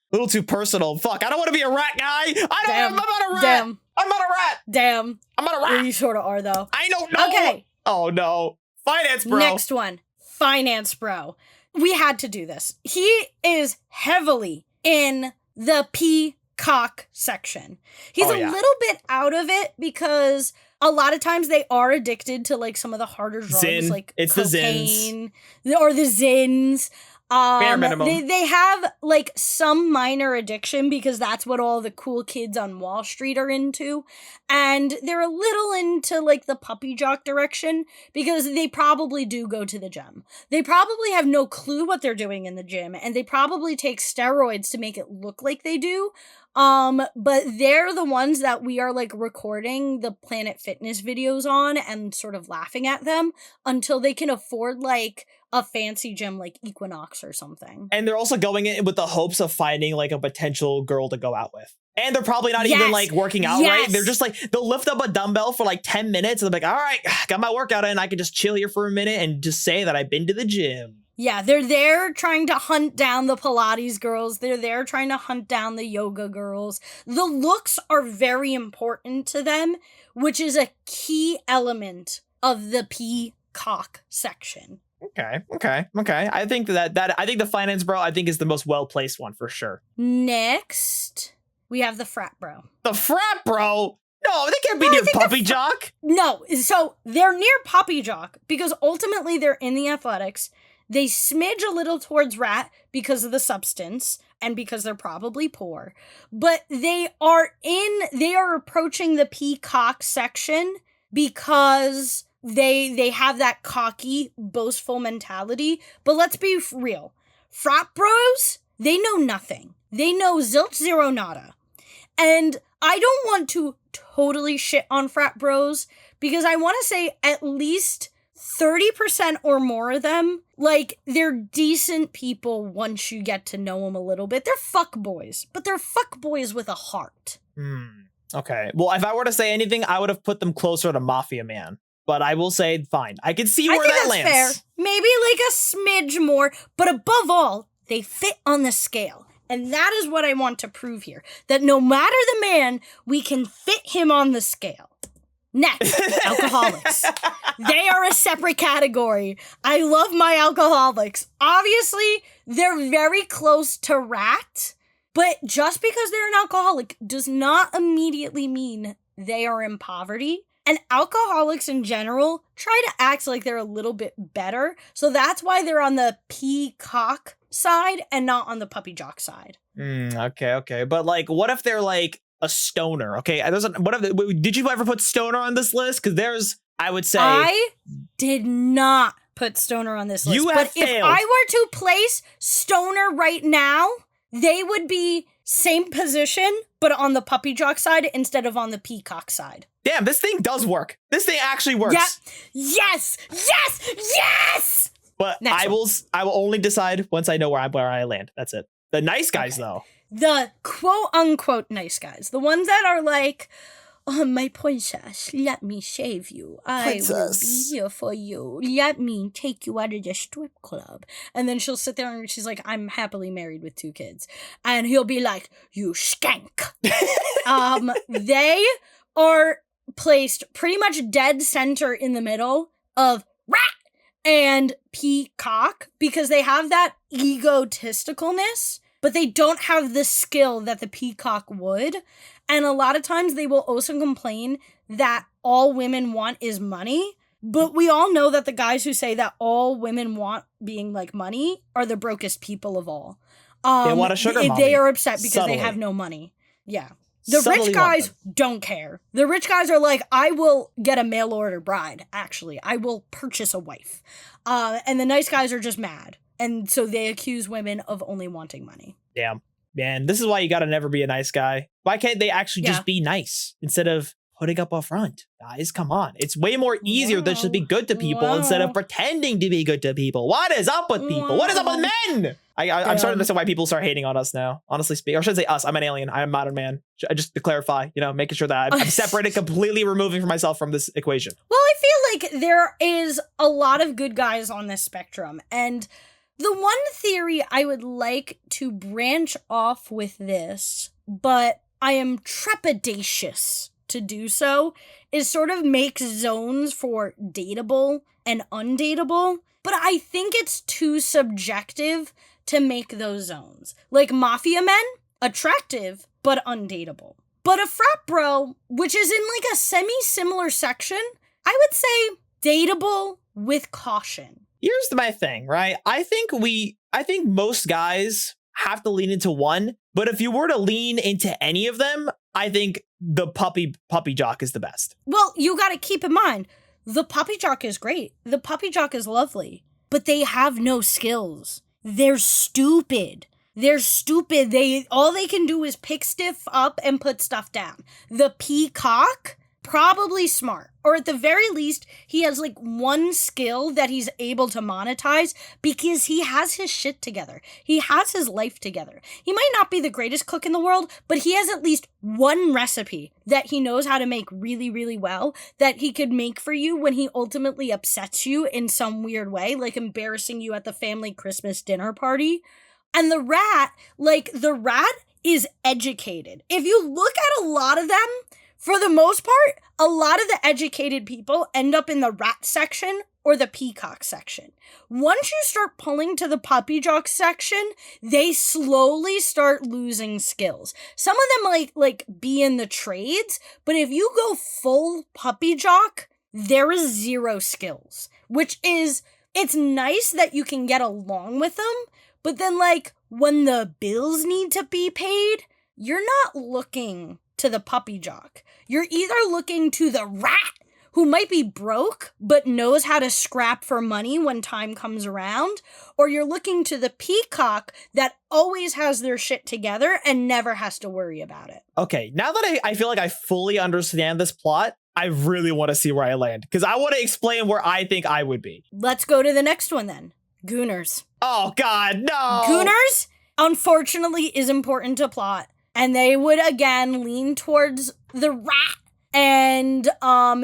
personal. Fuck, I don't want to be a rat guy. I'm not a rat. Damn. I'm not a rat. Damn. I'm not a rat. Well, you sort of are, though. I don't know. Okay. Oh, no. Finance bro. Next one. Finance bro. We had to do this. He is heavily in the peacock section. He's a little bit out of it, because a lot of times they are addicted to like some of the harder drugs, like it's cocaine, or the Zins. Bare minimum. They have like some minor addiction because that's what all the cool kids on Wall Street are into. And they're a little into like the puppy jock direction because they probably do go to the gym. They probably have no clue what they're doing in the gym, and they probably take steroids to make it look like they do. But they're the ones that we are like recording the Planet Fitness videos on and sort of laughing at them until they can afford like a fancy gym like Equinox or something. And they're also going in with the hopes of finding like a potential girl to go out with. And they're probably not even like working out, right? They're just like, they'll lift up a dumbbell for like 10 minutes and they're like, all right, got my workout in. I can just chill here for a minute and just say that I've been to the gym. Yeah, they're there trying to hunt down the Pilates girls. They're there trying to hunt down the yoga girls. The looks are very important to them, which is a key element of the peacock section. Okay. I think I think the finance bro, I think, is the most well-placed one for sure. Next, we have the frat bro. The frat bro? No, they can't be near Puppy Jock. No, so they're near Puppy Jock because ultimately they're in the athletics. They smidge a little towards rat because of the substance and because they're probably poor. But they are approaching the peacock section because they have that cocky, boastful mentality. But let's be real. Frat bros, they know nothing. They know zilch, zero, nada. And I don't want to totally shit on frat bros because I want to say at least 30% or more of them, like, they're decent people once you get to know them a little bit. They're fuckboys, but they're fuckboys with a heart. Okay. Well, if I were to say anything, I would have put them closer to Mafia Man. But I will say, fine. I can see where that lands. Fair. Maybe like a smidge more, but above all, they fit on the scale. And that is what I want to prove here. That no matter the man, we can fit him on the scale. Next, alcoholics. They are a separate category. I love my alcoholics. Obviously, they're very close to rat, but just because they're an alcoholic does not immediately mean they are in poverty. And alcoholics in general try to act like they're a little bit better. So that's why they're on the peacock side and not on the puppy jock side. Okay. But like, what if they're like a stoner? Okay, did you ever put stoner on this list? Because there's, I would say, I did not put stoner on this list. You have failed. If I were to place stoner right now, they would be same position, but on the puppy jock side instead of on the peacock side. Damn, this thing does work. This thing actually works. Yeah. Yes. But I will only decide once I know where I land. That's it. The nice guys, though. The quote-unquote nice guys. The ones that are like, oh, my princess, let me save you. I will be here for you. Let me take you out of the strip club. And then she'll sit there and she's like, I'm happily married with 2 kids. And he'll be like, you skank. They are placed pretty much dead center in the middle of rat and peacock because they have that egotisticalness, but they don't have the skill that the peacock would. And a lot of times they will also complain that all women want is money. But we all know that the guys who say that all women want being like money are the brokest people of all. They want a sugar mommy. They are upset because Subtly. they have no money. Yeah. The Subtly rich guys don't care. The rich guys are like, I will get a mail order bride, actually. I will purchase a wife. And the nice guys are just mad. And so they accuse women of only wanting money. Damn. Man, this is why you gotta never be a nice guy. Why can't they actually just be nice instead of putting up a front? Guys, come on. It's way more easier to just be good to people instead of pretending to be good to people. What is up with people? What is up with men? I'm starting to see why people start hating on us now. Honestly speaking, or I should say us. I'm an alien. I'm a modern man. Just to clarify, making sure that I'm separated, completely removing myself from this equation. Well, I feel like there is a lot of good guys on this spectrum. And the one theory I would like to branch off with this, but I am trepidatious to do so, is sort of make zones for dateable and undateable. But I think it's too subjective to make those zones. Like mafia men, attractive, but undateable. But a frat bro, which is in like a semi-similar section, I would say dateable with caution. Here's my thing, right? I think most guys have to lean into one, but if you were to lean into any of them, I think the puppy jock is the best. Well, you got to keep in mind, the puppy jock is great. The puppy jock is lovely, but they have no skills. They're stupid. All they can do is pick stuff up and put stuff down. The peacock, probably smart. Or at the very least, he has like one skill that he's able to monetize because he has his shit together. He has his life together. He might not be the greatest cook in the world, but he has at least one recipe that he knows how to make really, really well that he could make for you when he ultimately upsets you in some weird way, like embarrassing you at the family Christmas dinner party. And the rat is educated. If you look at a lot of them, for the most part, a lot of the educated people end up in the rat section or the peacock section. Once you start pulling to the puppy jock section, they slowly start losing skills. Some of them like be in the trades, but if you go full puppy jock, there is zero skills, which is, it's nice that you can get along with them, but then like when the bills need to be paid, you're not looking to the puppy jock. You're either looking to the rat, who might be broke, but knows how to scrap for money when time comes around, or you're looking to the peacock that always has their shit together and never has to worry about it. Okay, now that I feel like I fully understand this plot, I really want to see where I land, because I want to explain where I think I would be. Let's go to the next one then. Gooners. Oh, God, no! Gooners, unfortunately, is important to plot. And they would, again, lean towards the rat. And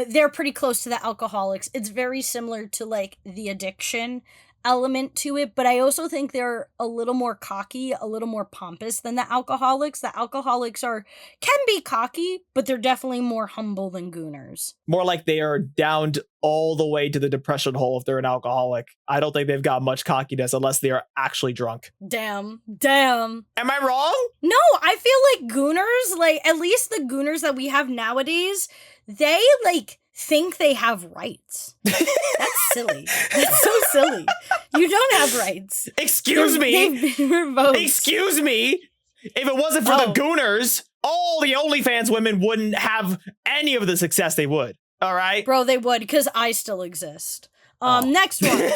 they're pretty close to the alcoholics. It's very similar to, like, the addiction element to it. But I also think they're a little more cocky, a little more pompous than the alcoholics. The alcoholics can be cocky, but they're definitely more humble than gooners. More like they are downed all the way to the depression hole if they're an alcoholic. I don't think they've got much cockiness unless they are actually drunk. Damn. Am I wrong? No, I feel like gooners, like, at least the gooners that we have nowadays, they, like, think they have rights. That's silly. That's so silly. You don't have rights. Excuse me. They've been revoked. Excuse me. If it wasn't for the gooners, all the OnlyFans women wouldn't have any of the success they would. All right? Bro, they would, because I still exist. Next one.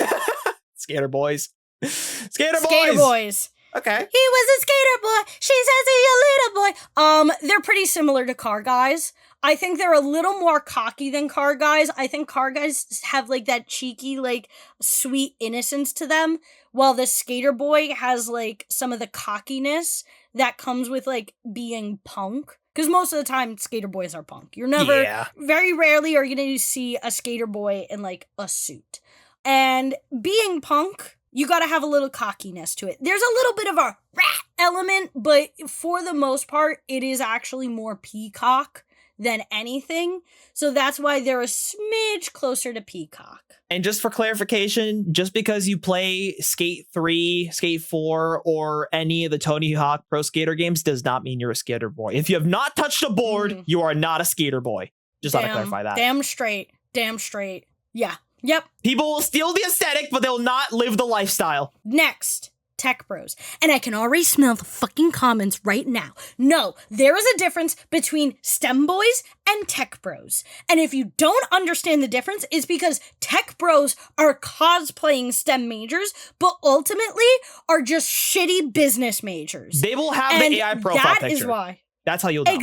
Skater boys. Skater boys. Okay. He was a skater boy. She says he a little boy. They're pretty similar to car guys. I think they're a little more cocky than car guys. I think car guys have like that cheeky, like sweet innocence to them, while the skater boy has like some of the cockiness that comes with like being punk. Because most of the time, skater boys are punk. You're never, very rarely are you going to see a skater boy in like a suit. And being punk, you got to have a little cockiness to it. There's a little bit of a rat element, but for the most part, it is actually more peacock than anything. So that's why they're a smidge closer to peacock. And just for clarification, just because you play Skate 3, Skate 4, or any of the Tony Hawk Pro Skater games does not mean you're a skater boy. If you have not touched a board, you are not a skater boy. Just want to clarify that. Damn straight. Yeah. Yep. People will steal the aesthetic, but they'll not live the lifestyle. Next. Tech bros. And I can already smell the fucking comments right now. No, there is a difference between STEM boys and tech bros. And if you don't understand the difference, it's because tech bros are cosplaying STEM majors, but ultimately are just shitty business majors. They will have the AI profile picture. That is why. That's how you'll know.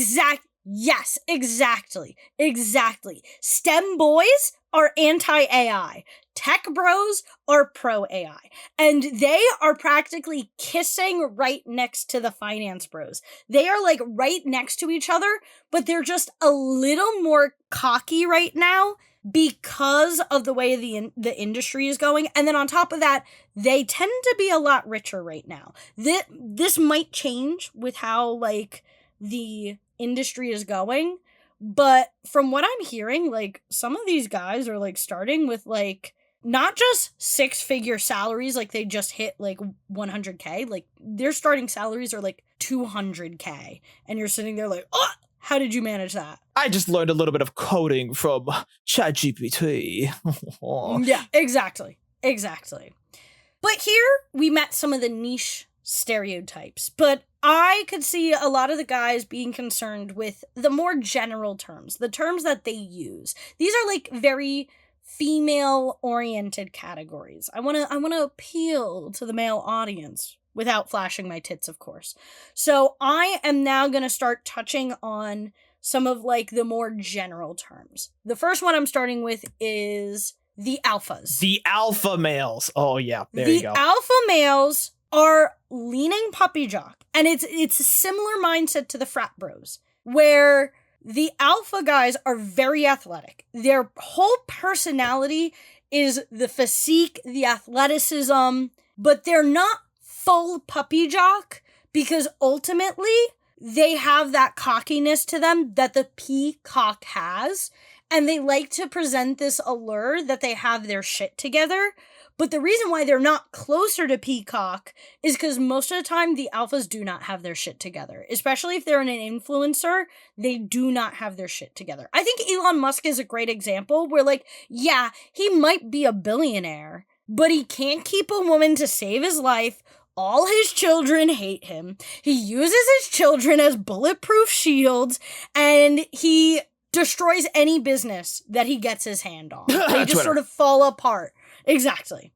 Yes, exactly. STEM boys are anti-AI. Tech bros are pro-AI. And they are practically kissing right next to the finance bros. They are like right next to each other, but they're just a little more cocky right now because of the way the industry is going. And then on top of that, they tend to be a lot richer right now. This might change with how like the industry is going. But from what I'm hearing, like, some of these guys are, like, starting with, like, not just 6-figure salaries, like, they just hit, like, 100K. Like, their starting salaries are, like, 200K. And you're sitting there like, oh, how did you manage that? I just learned a little bit of coding from ChatGPT. Yeah, exactly. Exactly. But here we met some of the niche stereotypes, but I could see a lot of the guys being concerned with the more general terms, the terms that they use. These are like very female-oriented categories. I want to appeal to the male audience without flashing my tits, of course. So I am now going to start touching on some of like the more general terms. The first one I'm starting with is the alphas. The alpha males. Oh yeah, there you go. The alpha males are leaning puppy jock, and it's a similar mindset to the frat bros, where the alpha guys are very athletic. Their whole personality is the physique, the athleticism, but they're not full puppy jock because ultimately they have that cockiness to them that the peacock has, and they like to present this allure that they have their shit together. But the reason why they're not closer to peacock is because most of the time the alphas do not have their shit together. Especially if they're an influencer, they do not have their shit together. I think Elon Musk is a great example where, like, yeah, he might be a billionaire, but he can't keep a woman to save his life. All his children hate him. He uses his children as bulletproof shields, and he destroys any business that he gets his hand on. They just sort of fall apart. Exactly.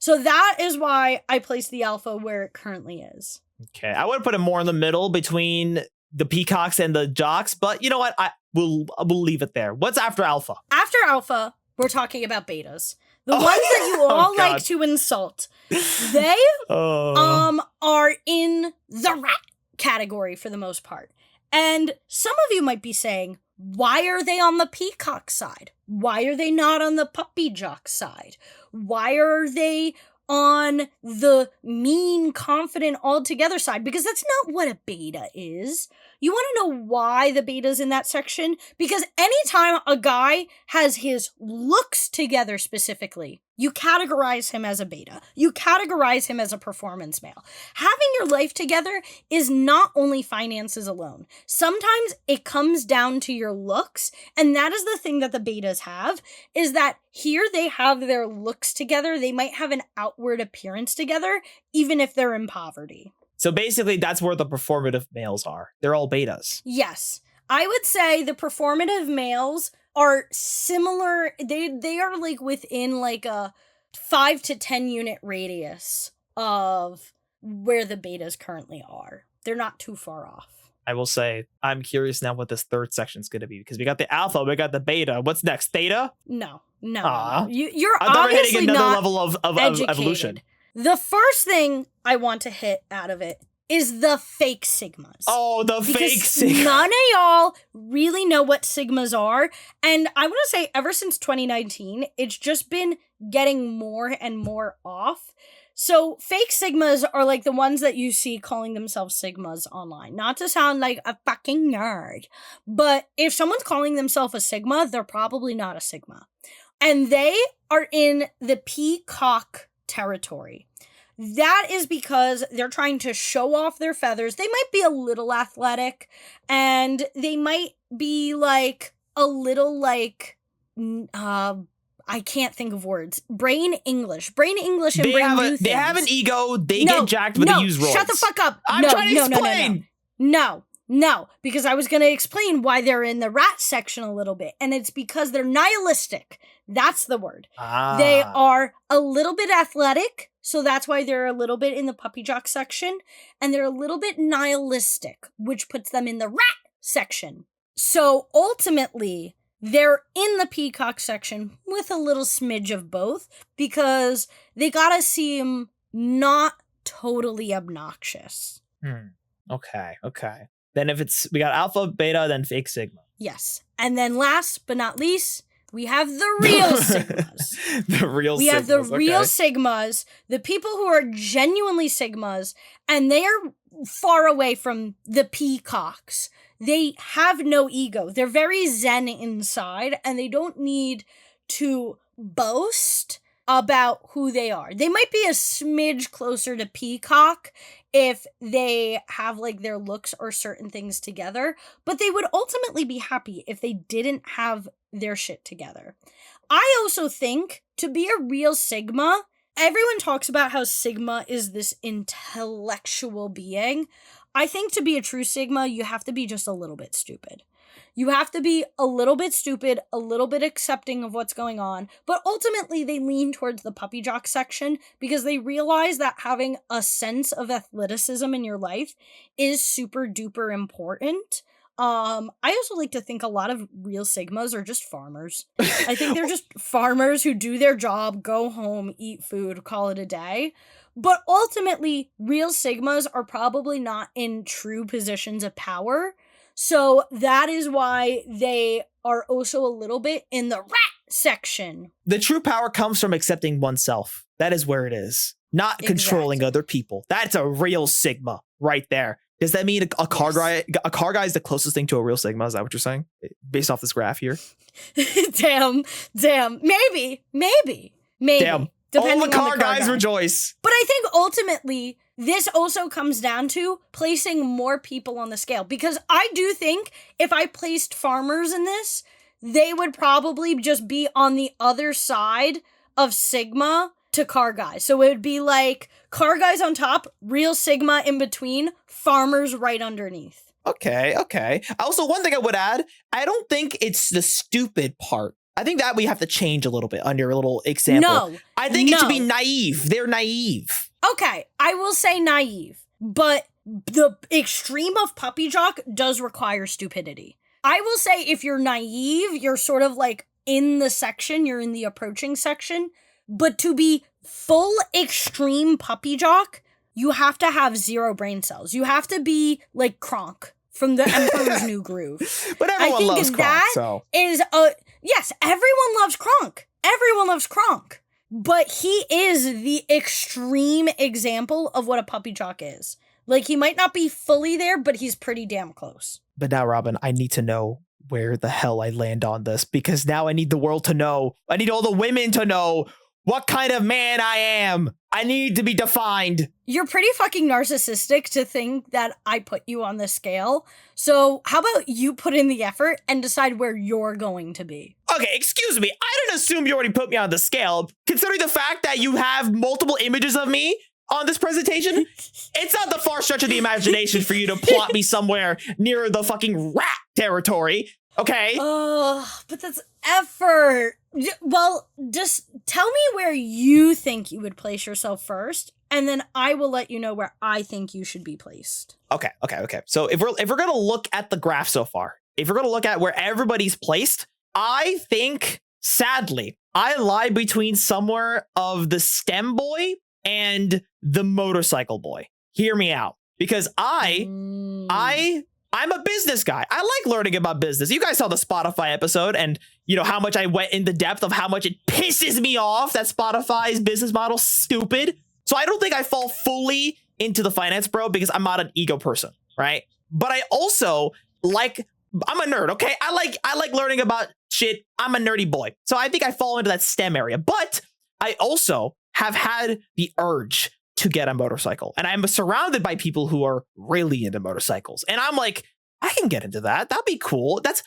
So that is why I place the alpha where it currently is. Okay, I would put it more in the middle between the peacocks and the jocks, but you know what? We'll leave it there. What's after alpha? After alpha, we're talking about betas. The ones that you all like to insult. They are in the rat category for the most part. And some of you might be saying, why are they on the peacock side? Why are they not on the puppy jock side? Why are they on the mean, confident, all-together side? Because that's not what a beta is. You want to know why the beta's in that section? Because anytime a guy has his looks together specifically, you categorize him as a beta. You categorize him as a performance male. Having your life together is not only finances alone. Sometimes it comes down to your looks, and that is the thing that the betas have, is that here they have their looks together. They might have an outward appearance together, even if they're in poverty. So basically, that's where the performative males are. They're all betas. Yes. I would say the performative males are similar. They are like within like a 5 to 10 unit radius of where the betas currently are. They're not too far off. I will say, I'm curious now what this third section is going to be, because we got the alpha, we got the beta. What's next? Theta? No. You're obviously hitting another not level of evolution. The first thing I want to hit out of it is the fake sigmas. Oh, the fake sigmas. None of y'all really know what sigmas are. And I want to say ever since 2019, it's just been getting more and more off. So fake sigmas are like the ones that you see calling themselves sigmas online. Not to sound like a fucking nerd, but if someone's calling themselves a sigma, they're probably not a sigma. And they are in the peacock territory. That is because they're trying to show off their feathers. They might be a little athletic, and they might be like a little like, I can't think of words. Brain English and brain do things. They have an ego. They get jacked, but they use roids. Shut the fuck up. I'm trying to explain. No, because I was going to explain why they're in the rat section a little bit, and it's because they're nihilistic. That's the word. They are a little bit athletic, so that's why they're a little bit in the puppy jock section, and they're a little bit nihilistic, which puts them in the rat section. So ultimately, they're in the peacock section with a little smidge of both, because they gotta seem not totally obnoxious. Okay. Then we got alpha, beta, then fake sigma. Yes. And then last but not least, we have the real sigmas. We have the real sigmas, the people who are genuinely sigmas, and they are far away from the peacocks. They have no ego. They're very zen inside, and they don't need to boast about who they are. They might be a smidge closer to peacock if they have like their looks or certain things together, but they would ultimately be happy if they didn't have their shit together. I also think to be a real Sigma, everyone talks about how Sigma is this intellectual being. I think to be a true Sigma, you have to be just a little bit stupid. You have to be a little bit stupid, a little bit accepting of what's going on, but ultimately they lean towards the puppy jock section because they realize that having a sense of athleticism in your life is super duper important. I also like to think a lot of real Sigmas are just farmers. I think they're just farmers who do their job, go home, eat food, call it a day. But ultimately, real Sigmas are probably not in true positions of power. So that is why they are also a little bit in the rat section. The true power comes from accepting oneself. That is where it is. Not controlling other people. That's a real Sigma right there. Does that mean a car guy is the closest thing to a real Sigma? Is that what you're saying? Based off this graph here? Damn. Maybe. Damn. All the car guys rejoice. But I think ultimately, this also comes down to placing more people on the scale. Because I do think if I placed farmers in this, they would probably just be on the other side of Sigma to car guys. So it would be like car guys on top, real Sigma in between, farmers right underneath. Okay. Also, one thing I would add, I don't think it's the stupid part. I think that we have to change a little bit on your little example. No. I think it should be naive. They're naive. Okay, I will say naive, but the extreme of puppy jock does require stupidity. I will say if you're naive, you're sort of like in the section, you're in the approaching section, but to be full extreme puppy jock, you have to have 0 brain cells. You have to be like Kronk from the Emperor's New Groove. But everyone loves Kronk, so. Yes, everyone loves Kronk. Everyone loves Kronk. But he is the extreme example of what a puppy jock is. Like, he might not be fully there, but he's pretty damn close. But now, Robyn, I need to know where the hell I land on this, because now I need the world to know. I need all the women to know what kind of man I am. I need to be defined. You're pretty fucking narcissistic to think that I put you on the scale. So how about you put in the effort and decide where you're going to be? Okay, excuse me. I didn't assume you already put me on the scale. Considering the fact that you have multiple images of me on this presentation, it's not the far stretch of the imagination for you to plot me somewhere near the fucking rat territory. Okay? But that's effort. Well, just tell me where you think you would place yourself first, and then I will let you know where I think you should be placed. Okay. So if we're gonna look at the graph so far, if we're gonna look at where everybody's placed, I think, sadly, I lie between somewhere of the STEM boy and the motorcycle boy. Hear me out, because I'm a business guy. I like learning about business. You guys saw the Spotify episode and, you know, how much I went into depth of how much it pisses me off that Spotify's business model's stupid. So I don't think I fall fully into the finance bro because I'm not an ego person, right? But I also I'm a nerd, okay? I like learning about shit. I'm a nerdy boy. So I think I fall into that STEM area. But I also have had the urge to get a motorcycle. And I'm surrounded by people who are really into motorcycles. And I'm like, I can get into that. That'd be cool. That's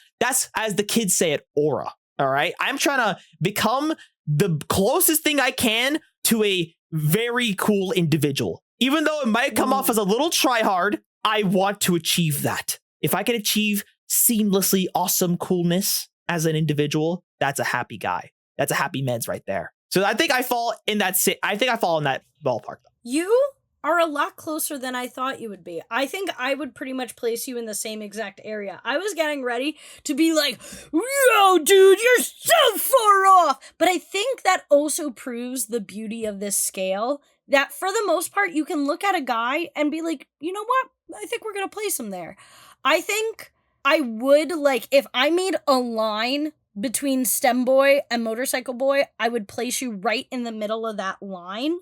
as the kids say it, aura. All right. I'm trying to become the closest thing I can to a very cool individual. Even though it might come off as a little tryhard, I want to achieve that. If I can achieve seamlessly awesome coolness as an individual, that's a happy guy. That's a happy Medz right there. So I think I fall in that ballpark. You are a lot closer than I thought you would be. I think I would pretty much place you in the same exact area. I was getting ready to be like, yo, dude, you're so far off. But I think that also proves the beauty of this scale, that for the most part, you can look at a guy and be like, you know what? I think we're going to place him there. I think I would, like, if I made a line between STEM boy and motorcycle boy, I would place you right in the middle of that line.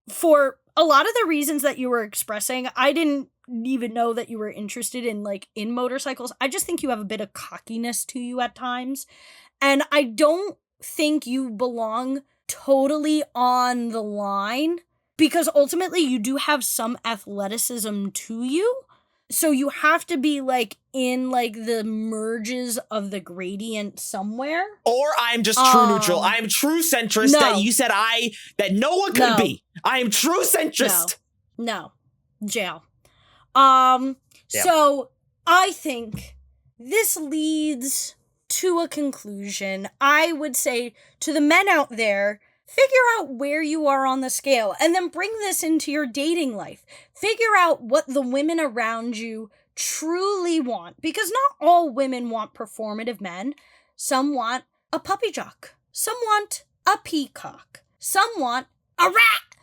For a lot of the reasons that you were expressing, I didn't even know that you were interested in motorcycles. I just think you have a bit of cockiness to you at times. And I don't think you belong totally on the line because ultimately you do have some athleticism to you. So you have to be like in like the merges of the gradient somewhere. Or I'm just true neutral. I'm true centrist that you said that no one could be. I am true centrist. No. Jail. So I think this leads to a conclusion. I would say to the men out there, figure out where you are on the scale and then bring this into your dating life. Figure out what the women around you truly want, because not all women want performative men. Some want a puppy jock. Some want a peacock. Some want a rat.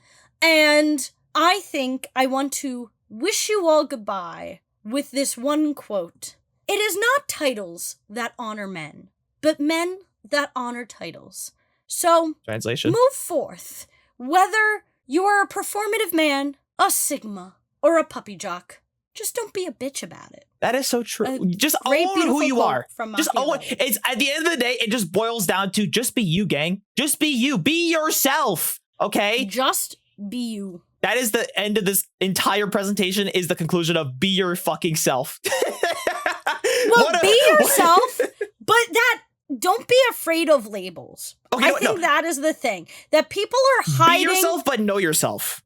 And I think I want to wish you all goodbye with this one quote. It is not titles that honor men, but men that honor titles. So, translation. Move forth. Whether you are a performative man, a sigma, or a puppy jock, just don't be a bitch about it. That is so true. Just own who you are. Just own. It's at the end of the day, it just boils down to just be you, gang. Just be you. Be yourself. Okay? Just be you. That is the end of this entire presentation, is the conclusion of be your fucking self. Well, be yourself, but don't be afraid of labels. Okay, I think that is the thing. That people are hiding. Be yourself, but know yourself.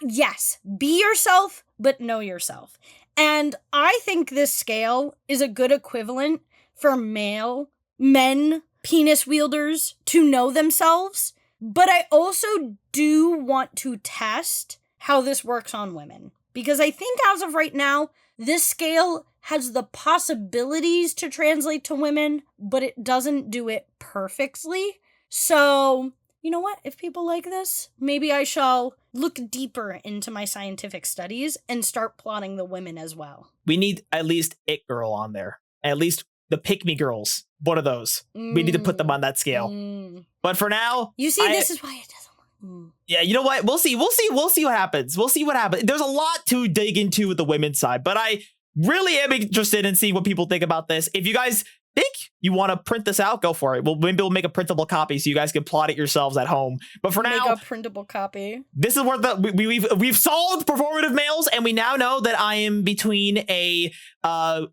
Yes. Be yourself, but know yourself. And I think this scale is a good equivalent for men, penis wielders, to know themselves. But I also do want to test how this works on women. Because I think as of right now, this scale has the possibilities to translate to women, but it doesn't do it perfectly. So, you know what? If people like this, maybe I shall look deeper into my scientific studies and start plotting the women as well. We need at least it girl on there. At least the pick-me girls. One of those. We need to put them on that scale. But for now... You see, this is why it doesn't work. Yeah, you know what? We'll see what happens. We'll see what happens. There's a lot to dig into with the women's side, but I really am interested in seeing what people think about this. If you guys think you want to print this out, go for it. Maybe we'll make a printable copy so you guys can plot it yourselves at home. But for now, make a printable copy. This is where we've solved performative males, and we now know that I am between a stembro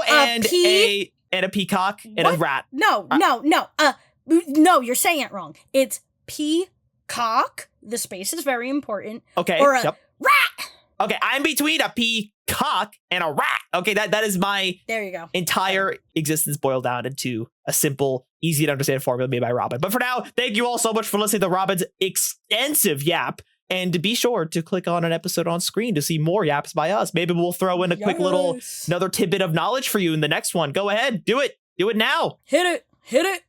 and a peacock and a rat. No, you're saying it wrong. It's peacock. The space is very important. Okay. Or a rat. Okay, I'm between a peacock and a rat. Okay, that is my entire existence boiled down into a simple, easy to understand formula made by Robyn. But for now, thank you all so much for listening to Robyn's extensive yap. And be sure to click on an episode on screen to see more yaps by us. Maybe we'll throw in a quick another tidbit of knowledge for you in the next one. Go ahead, do it. Do it now. Hit it.